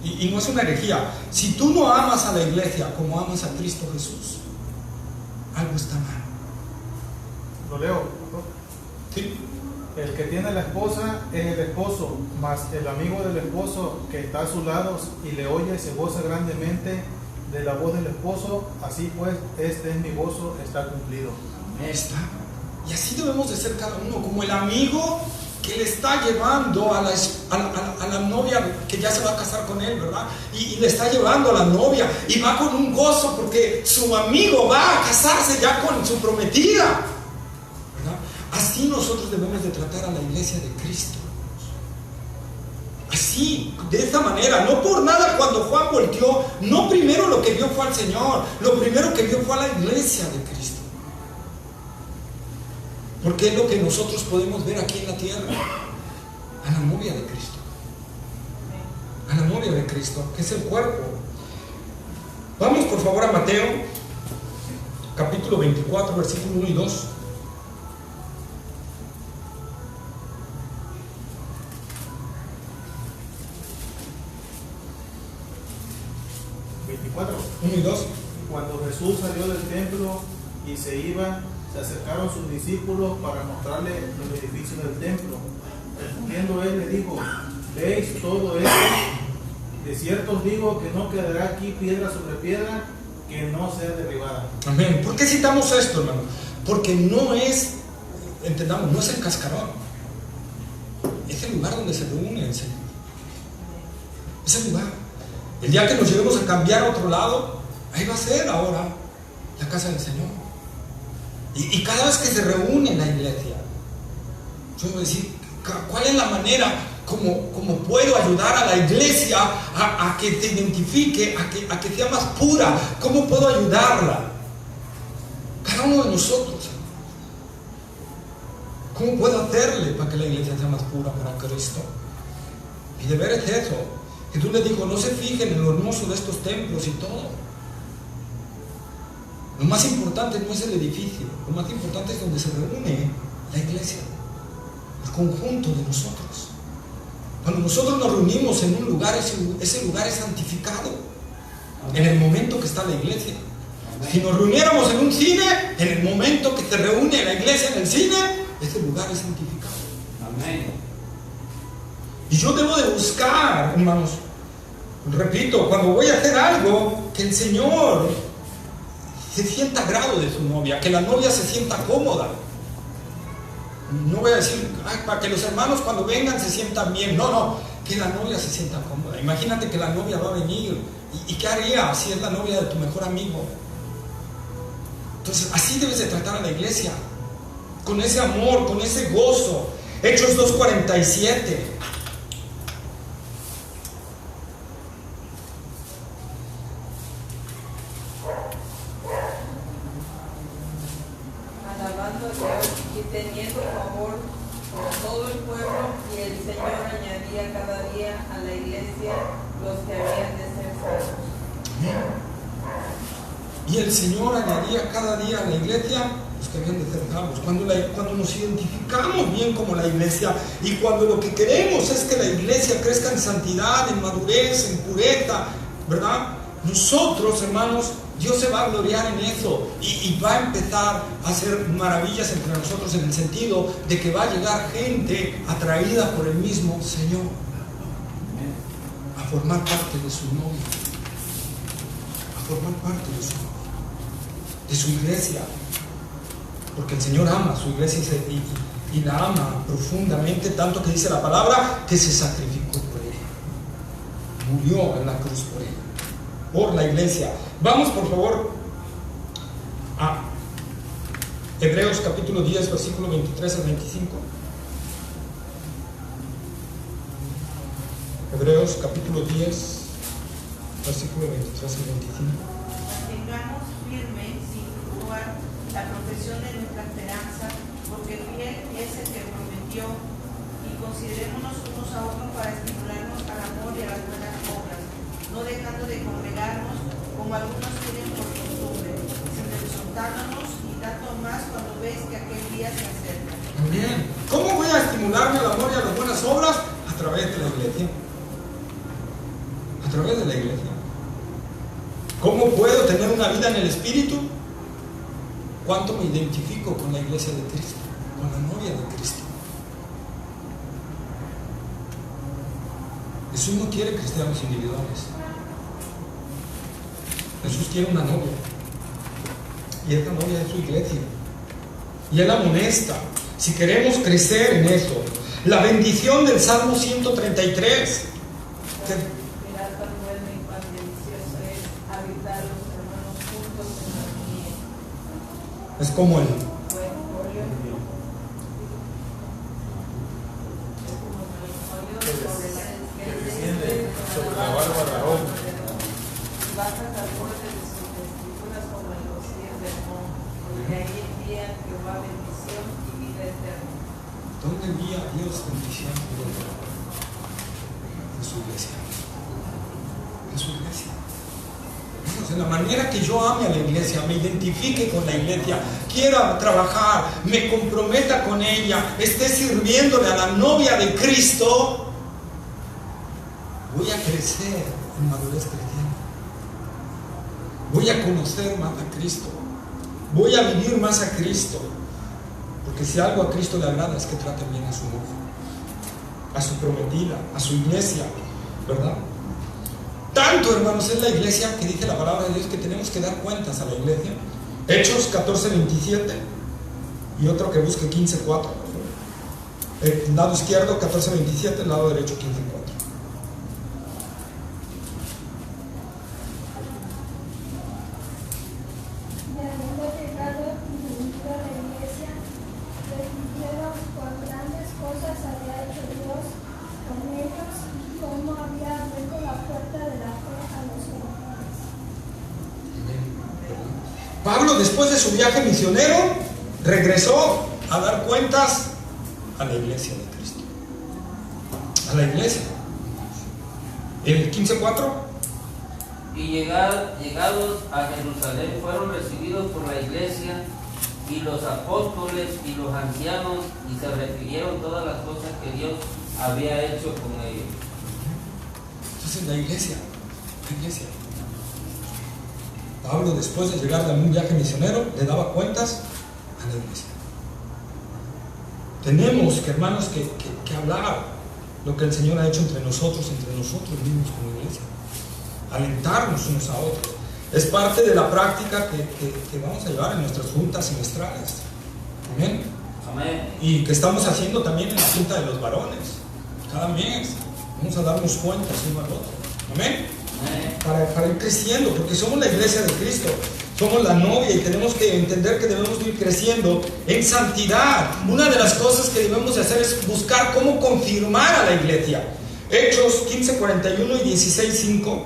y no es una herejía, si tú no amas a la iglesia como amas a Cristo Jesús, algo está mal. Lo leo. ¿Sí? El que tiene la esposa es el esposo, mas el amigo del esposo que está a su lado y le oye se goza grandemente de la voz del esposo. Así pues, este es mi gozo, está cumplido. Está. Y así debemos de ser cada uno, como el amigo que le está llevando a la novia que ya se va a casar con él, ¿verdad? Y le está llevando a la novia y va con un gozo porque su amigo va a casarse ya con su prometida, ¿verdad? Así nosotros debemos de tratar a la iglesia de Cristo. Así, de esta manera. No por nada cuando Juan volteó, no primero lo que vio fue al Señor, lo primero que vio fue a la iglesia de Cristo. Porque es lo que nosotros podemos ver aquí en la tierra. A la novia de Cristo. A la novia de Cristo, que es el cuerpo. Vamos por favor a Mateo, capítulo 24, versículo 1 y 2. ¿24? 1 y 2. Cuando Jesús salió del templo y se iba, se acercaron sus discípulos para mostrarle los edificios del templo. Respondiendo él le dijo: ¿veis todo esto? De cierto os digo que no quedará aquí piedra sobre piedra que no sea derribada. Amén. ¿Por qué citamos esto, hermano? Porque no es, entendamos, no es el cascarón. Es el lugar donde se reúne el Señor. Es el lugar. El día que nos llevemos a cambiar a otro lado, ahí va a ser ahora la casa del Señor. Y cada vez que se reúne la iglesia, yo voy a decir, ¿cuál es la manera como puedo ayudar a la iglesia a que se identifique, a que sea más pura? ¿Cómo puedo ayudarla? Cada uno de nosotros. ¿Cómo puedo hacerle para que la iglesia sea más pura para Cristo? Y de ver es eso. Jesús le dijo: no se fijen en lo hermoso de estos templos y todo. Lo más importante no es el edificio, lo más importante es donde se reúne la iglesia, el conjunto de nosotros. Cuando nosotros nos reunimos en un lugar, ese lugar es santificado en el momento que está la iglesia. Si nos reuniéramos en un cine, en el momento que se reúne la iglesia en el cine, ese lugar es santificado. Amén. Y yo debo de buscar, hermanos, repito, cuando voy a hacer algo, que el Señor se sienta agrado de su novia, que la novia se sienta cómoda. No voy a decir, para que los hermanos cuando vengan se sientan bien. No, que la novia se sienta cómoda. Imagínate que la novia va a venir. ¿Y qué haría si es la novia de tu mejor amigo? Entonces, así debes de tratar a la iglesia. Con ese amor, con ese gozo. Hechos 2:47. Alabando a Dios y teniendo favor por todo el pueblo, y el Señor añadía cada día a la iglesia los que habían de ser salvos. Y el Señor añadía cada día a la iglesia los que habían de ser salvos. Cuando nos identificamos bien como la iglesia, y cuando lo que queremos es que la iglesia crezca en santidad, en madurez, en pureza, ¿verdad? Nosotros, hermanos, Dios se va a gloriar en eso y va a empezar a hacer maravillas entre nosotros, en el sentido de que va a llegar gente atraída por el mismo Señor a formar parte de su novia, a formar parte de su iglesia, porque el Señor ama a su iglesia y la ama profundamente, tanto que dice la palabra que se sacrificó por ella, murió en la cruz por ella, por la iglesia. Vamos por favor a Hebreos capítulo 10, versículo 23 al 25. Hebreos capítulo 10, versículo 23 al 25. Mantengamos firme sin fluctuar la profesión de nuestra esperanza, porque fiel es el que prometió, y considerémonos unos a otros para estimularnos al amor y a las buenas obras, no dejando de congregarnos como algunos tienen por costumbre, sino exhortándonos, y tanto más cuando ves que aquel día se acerca. Bien. ¿Cómo voy a estimularme al amor y a las buenas obras? A través de la iglesia. A través de la iglesia. ¿Cómo puedo tener una vida en el Espíritu? ¿Cuánto me identifico con la iglesia de Cristo? Con la novia de Cristo. Jesús no quiere cristianos individuales. Jesús quiere una novia. Y esta novia es su iglesia. Y Él amonesta. Si queremos crecer en eso, la bendición del Salmo 133. Mirad cuán bueno y cuán delicioso es habitar los hermanos juntos en armonía. Es como el Buen óleo. Es como el óleo sobre la desciende sobre la barba de Aarón. bajas al borde de sus vestiduras como en los días del monte, porque ahí envía Jehová bendición y vida eterna. ¿Dónde envía Dios bendición? En su iglesia. En su iglesia. En la manera que yo ame a la iglesia, me identifique con la iglesia, quiera trabajar, me comprometa con ella, esté sirviéndole a la novia de Cristo, voy a crecer en madurez cristiana. Voy a conocer más a Cristo. Voy a vivir más a Cristo. Porque si algo a Cristo le agrada es que trate bien a su novia, a su prometida, a su iglesia, ¿verdad? Tanto, hermanos, es la iglesia que dice la palabra de Dios que tenemos que dar cuentas a la iglesia. Hechos 14:27 y otro que busque 15:4. El lado izquierdo 14:27, el lado derecho 15:4. Pablo, después de su viaje misionero, regresó a dar cuentas a la iglesia de Cristo. A la iglesia. El 15:4. Y llegados a Jerusalén fueron recibidos por la iglesia y los apóstoles y los ancianos, y se refirieron todas las cosas que Dios había hecho con ellos. Entonces la iglesia. Pablo, después de llegar de un viaje misionero, le daba cuentas a la iglesia. Tenemos que, hermanos, que hablar lo que el Señor ha hecho entre nosotros mismos como iglesia. Alentarnos unos a otros. Es parte de la práctica que vamos a llevar en nuestras juntas semestrales. Amén. Amén. Y que estamos haciendo también en la junta de los varones. Cada mes vamos a darnos cuentas uno al otro. Amén. Para ir creciendo, porque somos la iglesia de Cristo, somos la novia y tenemos que entender que debemos ir creciendo en santidad. Una de las cosas que debemos de hacer es buscar cómo confirmar a la iglesia. Hechos 15:41 y 16:5.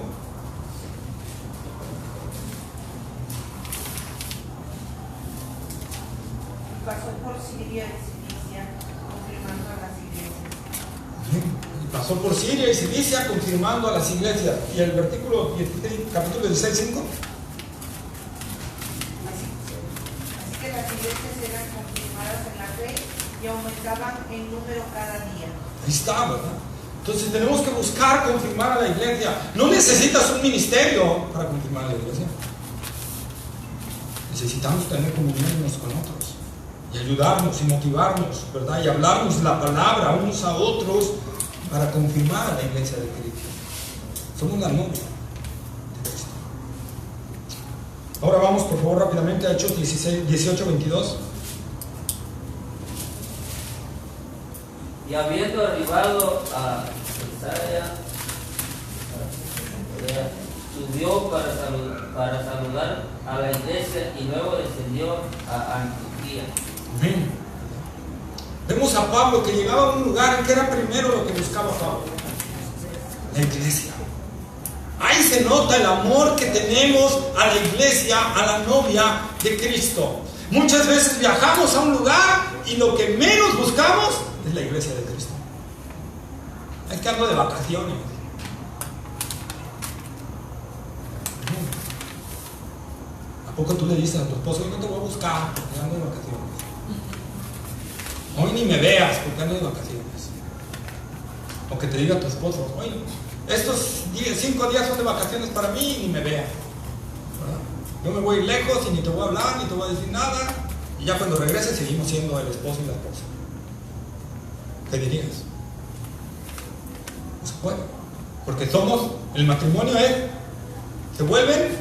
Pasó por Siria y Cilicia, confirmando a las iglesias. Pasó por Siria y Cilicia confirmando a las iglesias. Y el versículo 16, capítulo 16:5. Así que las iglesias eran confirmadas en la fe y aumentaban en número cada día. Ahí está, ¿verdad? Entonces tenemos que buscar confirmar a la iglesia. No necesitas un ministerio para confirmar a la iglesia. Necesitamos tener comunión unos con otros y ayudarnos y motivarnos, ¿verdad? Y hablarnos la palabra unos a otros para confirmar a la iglesia de Cristo. Somos la novia de Cristo. Ahora vamos, por favor, rápidamente a Hechos 18:22. Y habiendo arribado a Cesarea, subió para saludar a la iglesia y luego descendió a Antioquía. Amén. Vemos a Pablo que llegaba a un lugar que era primero lo que buscaba Pablo: la iglesia. Ahí se nota el amor que tenemos a la iglesia, a la novia de Cristo. Muchas veces viajamos a un lugar y lo que menos buscamos es la iglesia de Cristo. Es que ando de vacaciones. ¿A poco tú le dices a tu esposo: hoy no te voy a buscar porque ando de vacaciones? Hoy ni me veas porque ando de vacaciones. O que te diga tu esposo: oye, estos 5 días son de vacaciones para mí y ni me veas. ¿Verdad? Yo me voy a ir lejos y ni te voy a hablar, ni te voy a decir nada. Y ya cuando regrese seguimos siendo el esposo y la esposa. ¿Qué dirías? No se puede. Porque el matrimonio se vuelven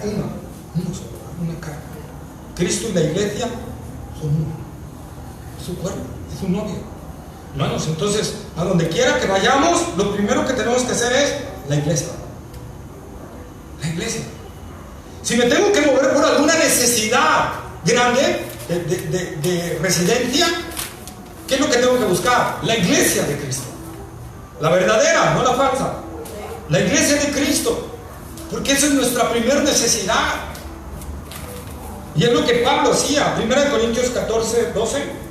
uno solo, una carne. Cristo y la iglesia son uno. Es su cuerpo, es su novio. Hermanos, entonces, a donde quiera que vayamos, lo primero que tenemos que hacer es la iglesia. La iglesia. Si me tengo que mover por alguna necesidad grande de residencia, ¿qué es lo que tengo que buscar? La iglesia de Cristo. La verdadera, no la falsa. La iglesia de Cristo. Porque esa es nuestra primera necesidad. Y es lo que Pablo hacía. 1 Corintios 14:12.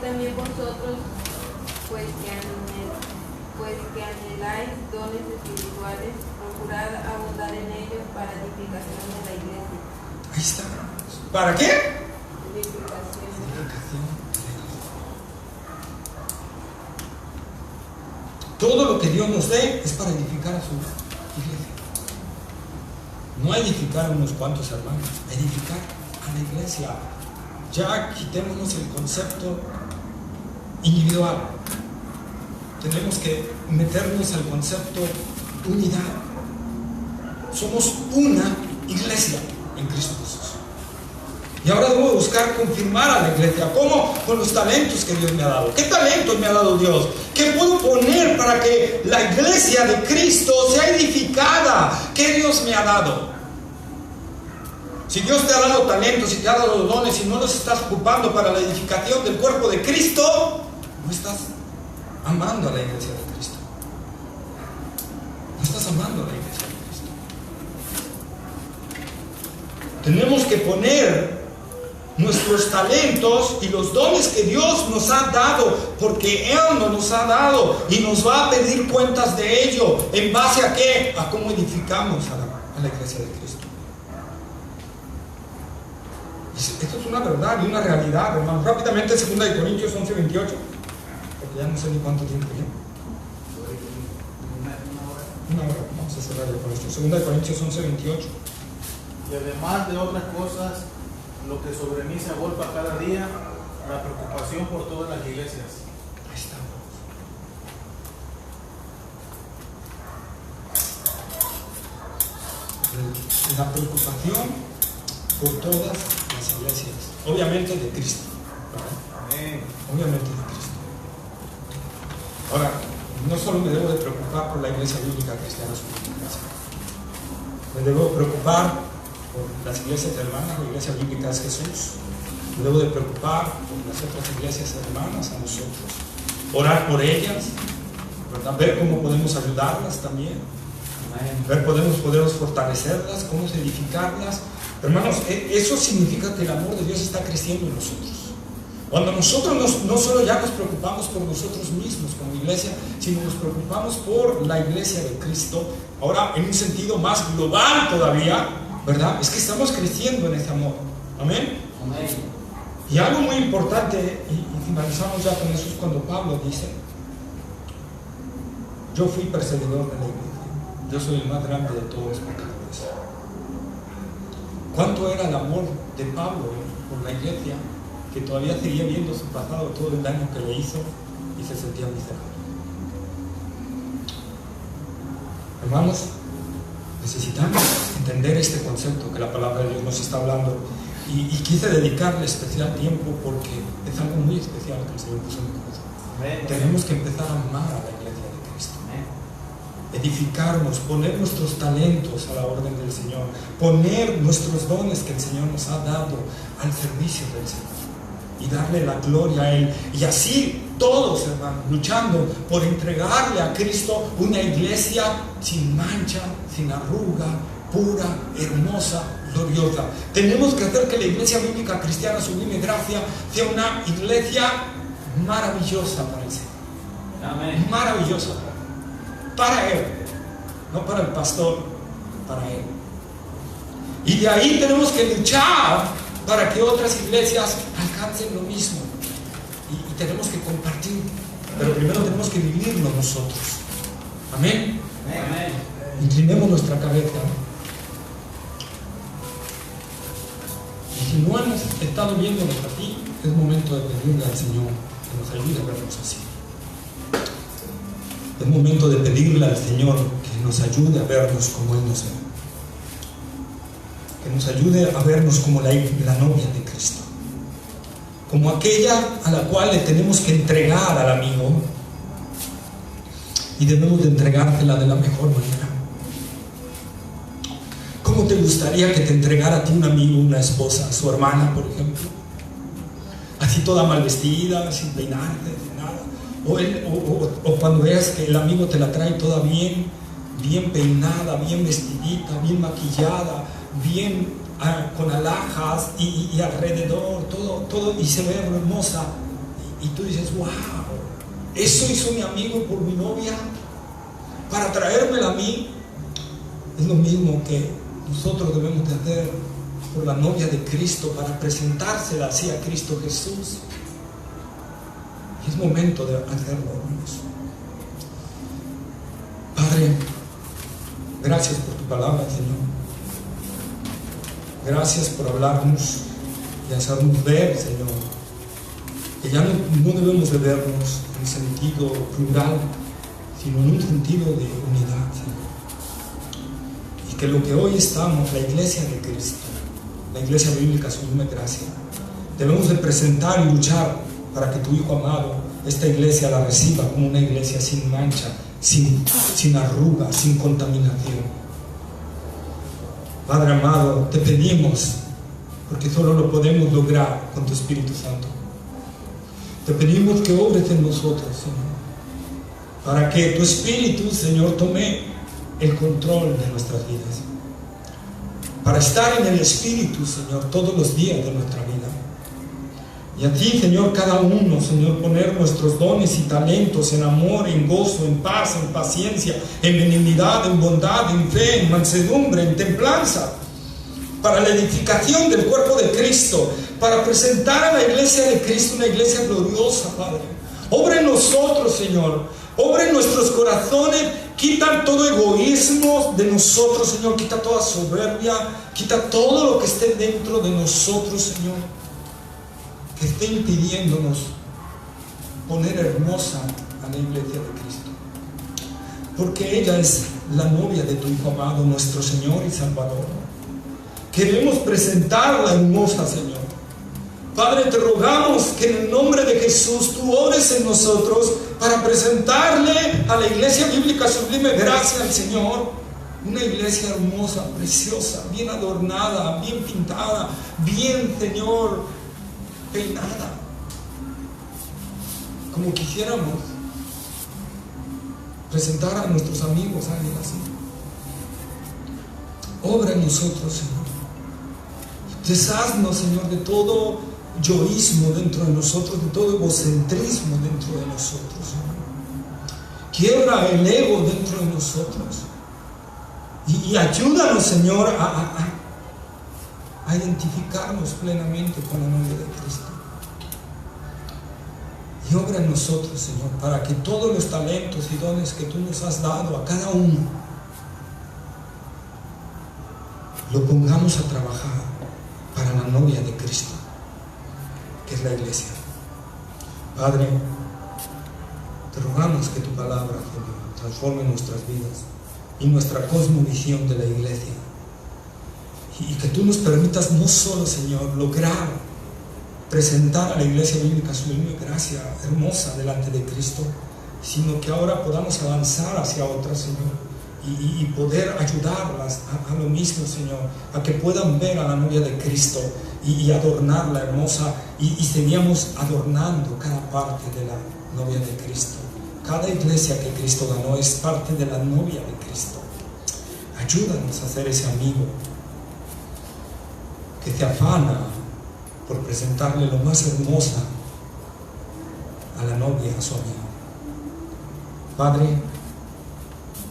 También vosotros, pues que anheláis dones espirituales, procurad abundar en ellos para edificación de la iglesia. Ahí está. ¿Para qué? Edificación. Todo lo que Dios nos dé es para edificar a su iglesia. No edificar a unos cuantos hermanos, edificar a la iglesia. Ya quitémonos el concepto individual. Tenemos que meternos al concepto unidad. Somos una iglesia en Cristo Jesús. Y ahora debo buscar confirmar a la iglesia. ¿Cómo? Con los talentos que Dios me ha dado. ¿Qué talentos me ha dado Dios? ¿Qué puedo poner para que la iglesia de Cristo sea edificada? ¿Qué Dios me ha dado? Si Dios te ha dado talentos, si te ha dado dones y no los estás ocupando para la edificación del cuerpo de Cristo, no estás amando a la iglesia de Cristo. No estás amando a la iglesia de Cristo. Tenemos que poner nuestros talentos y los dones que Dios nos ha dado, porque Él nos ha dado y nos va a pedir cuentas de ello. ¿En base a qué? A cómo edificamos a la iglesia de Cristo. Esto es una verdad y una realidad, hermano. Rápidamente, 2 Corintios 11:28, porque ya no sé ni cuánto tiempo ya. Una hora, vamos a cerrar ya con esto. 2 Corintios 11:28. Y además de otras cosas, lo que sobre mí se agolpa cada día, la preocupación por todas las iglesias. Ahí estamos. La preocupación por todas las iglesias, obviamente de Cristo, ¿verdad? Obviamente de Cristo. Ahora, no solo me debo de preocupar por la iglesia bíblica cristiana, me debo preocupar por las iglesias hermanas. La iglesia bíblica es Jesús. Me debo de preocupar por las otras iglesias hermanas, a nosotros, orar por ellas, ¿verdad? Ver cómo podemos ayudarlas también, ver podemos fortalecerlas, cómo edificarlas. Hermanos, eso significa que el amor de Dios está creciendo en nosotros. Cuando nosotros no solo ya nos preocupamos por nosotros mismos como iglesia, sino nos preocupamos por la iglesia de Cristo, ahora en un sentido más global todavía, ¿verdad? Es que estamos creciendo en ese amor. Amén. Amén. Y algo muy importante, y finalizamos ya con eso, es cuando Pablo dice: yo fui perseguidor de la iglesia, yo soy el más grande de todos los pecadores. ¿Cuánto era el amor de Pablo por la iglesia, que todavía seguía viendo su pasado, todo el daño que le hizo, y se sentía miserable? Hermanos, necesitamos entender este concepto que la palabra de Dios nos está hablando, y quise dedicarle especial tiempo porque es algo muy especial que el Señor puso en mi corazón. Tenemos que empezar a amar a la iglesia de Cristo, edificarnos, poner nuestros talentos a la orden del Señor, poner nuestros dones que el Señor nos ha dado al servicio del Señor y darle la gloria a Él. Y así todos, hermanos, luchando por entregarle a Cristo una iglesia sin mancha, sin arruga, pura, hermosa, gloriosa. Tenemos que hacer que la iglesia bíblica cristiana Sublime Gracia sea una iglesia maravillosa para el Señor. Amén. Maravillosa para Él, no para el pastor, para Él. Y de ahí tenemos que luchar para que otras iglesias alcancen lo mismo, y tenemos que compartir, pero primero tenemos que vivirlo nosotros. Amén. Amén. Inclinemos nuestra cabeza. Y si no hemos estado viéndonos aquí, es momento de pedirle al Señor que nos ayude a vernos así. Es momento de pedirle al Señor que nos ayude a vernos como Él nos ve, que nos ayude a vernos como la novia de Cristo, como aquella a la cual le tenemos que entregar al amigo, y debemos de entregársela de la mejor manera. ¿Cómo te gustaría que te entregara a ti un amigo, una esposa, su hermana, por ejemplo? Así toda mal vestida, sin peinarte, sin nada. O cuando veas que el amigo te la trae toda bien peinada, bien vestidita, bien maquillada, bien con alhajas y alrededor, todo, y se ve hermosa. Y tú dices: wow, eso hizo mi amigo por mi novia, para traérmela a mí. Es lo mismo que nosotros debemos de hacer por la novia de Cristo, para presentársela así a Cristo Jesús. Y es momento de hacerlo, hermanos. Padre, gracias por tu palabra, Señor. Gracias por hablarnos y hacernos ver, Señor, que ya no debemos de vernos en sentido plural, sino en un sentido de unidad, Señor. Y que lo que hoy estamos, la iglesia de Cristo, la iglesia bíblica Sublime Gracia, debemos de presentar y luchar para que tu Hijo amado, esta iglesia la reciba como una iglesia sin mancha, sin arruga, sin contaminación. Padre amado, te pedimos, porque solo lo podemos lograr con tu Espíritu Santo, te pedimos que obres en nosotros, Señor, para que tu Espíritu, Señor, tome el control de nuestras vidas, para estar en el Espíritu, Señor, todos los días de nuestra vida. Y a ti, Señor, cada uno, Señor, poner nuestros dones y talentos en amor, en gozo, en paz, en paciencia, en benignidad, en bondad, en fe, en mansedumbre, en templanza, para la edificación del cuerpo de Cristo, para presentar a la iglesia de Cristo una iglesia gloriosa, Padre. Obra en nosotros, Señor, obra en nuestros corazones, quita todo egoísmo de nosotros, Señor, quita toda soberbia, quita todo lo que esté dentro de nosotros, Señor, que esté impidiéndonos poner hermosa a la iglesia de Cristo, porque ella es la novia de tu Hijo amado, nuestro Señor y Salvador. Queremos presentarla hermosa, Señor. Padre, te rogamos que en el nombre de Jesús tú obres en nosotros para presentarle a la iglesia bíblica Sublime Gracia al Señor una iglesia hermosa, preciosa, bien adornada, bien pintada, bien, Señor, peinada, como quisiéramos presentar a nuestros amigos a alguien así. Obra en nosotros, Señor. Deshaznos, Señor, de todo yoísmo dentro de nosotros, de todo egocentrismo dentro de nosotros, Señor. Quiebra el ego dentro de nosotros y ayúdanos, Señor, a identificarnos plenamente con la novia de Cristo. Y obra en nosotros, Señor, para que todos los talentos y dones que tú nos has dado a cada uno lo pongamos a trabajar para la novia de Cristo, que es la iglesia. Padre, te rogamos que tu palabra, Señor, transforme nuestras vidas y nuestra cosmovisión de la iglesia, y que tú nos permitas no solo, Señor, lograr presentar a la iglesia bíblica Sublime Gracia hermosa delante de Cristo, sino que ahora podamos avanzar hacia otras, Señor, y poder ayudarlas a lo mismo, Señor, a que puedan ver a la novia de Cristo y adornarla hermosa, y seguimos adornando cada parte de la novia de Cristo. Cada iglesia que Cristo ganó es parte de la novia de Cristo. Ayúdanos a ser ese amigo que se afana por presentarle lo más hermosa a la novia, a su amigo. Padre,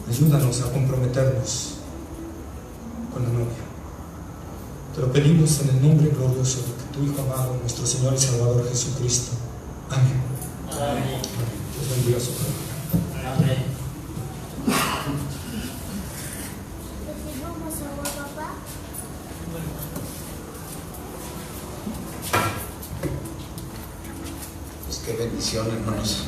ayúdanos a comprometernos con la novia. Te lo pedimos en el nombre glorioso de tu Hijo amado, nuestro Señor y Salvador Jesucristo. Amén. Amén. Dios bendiga su palabra. Amén. Pues qué bendición, hermanos.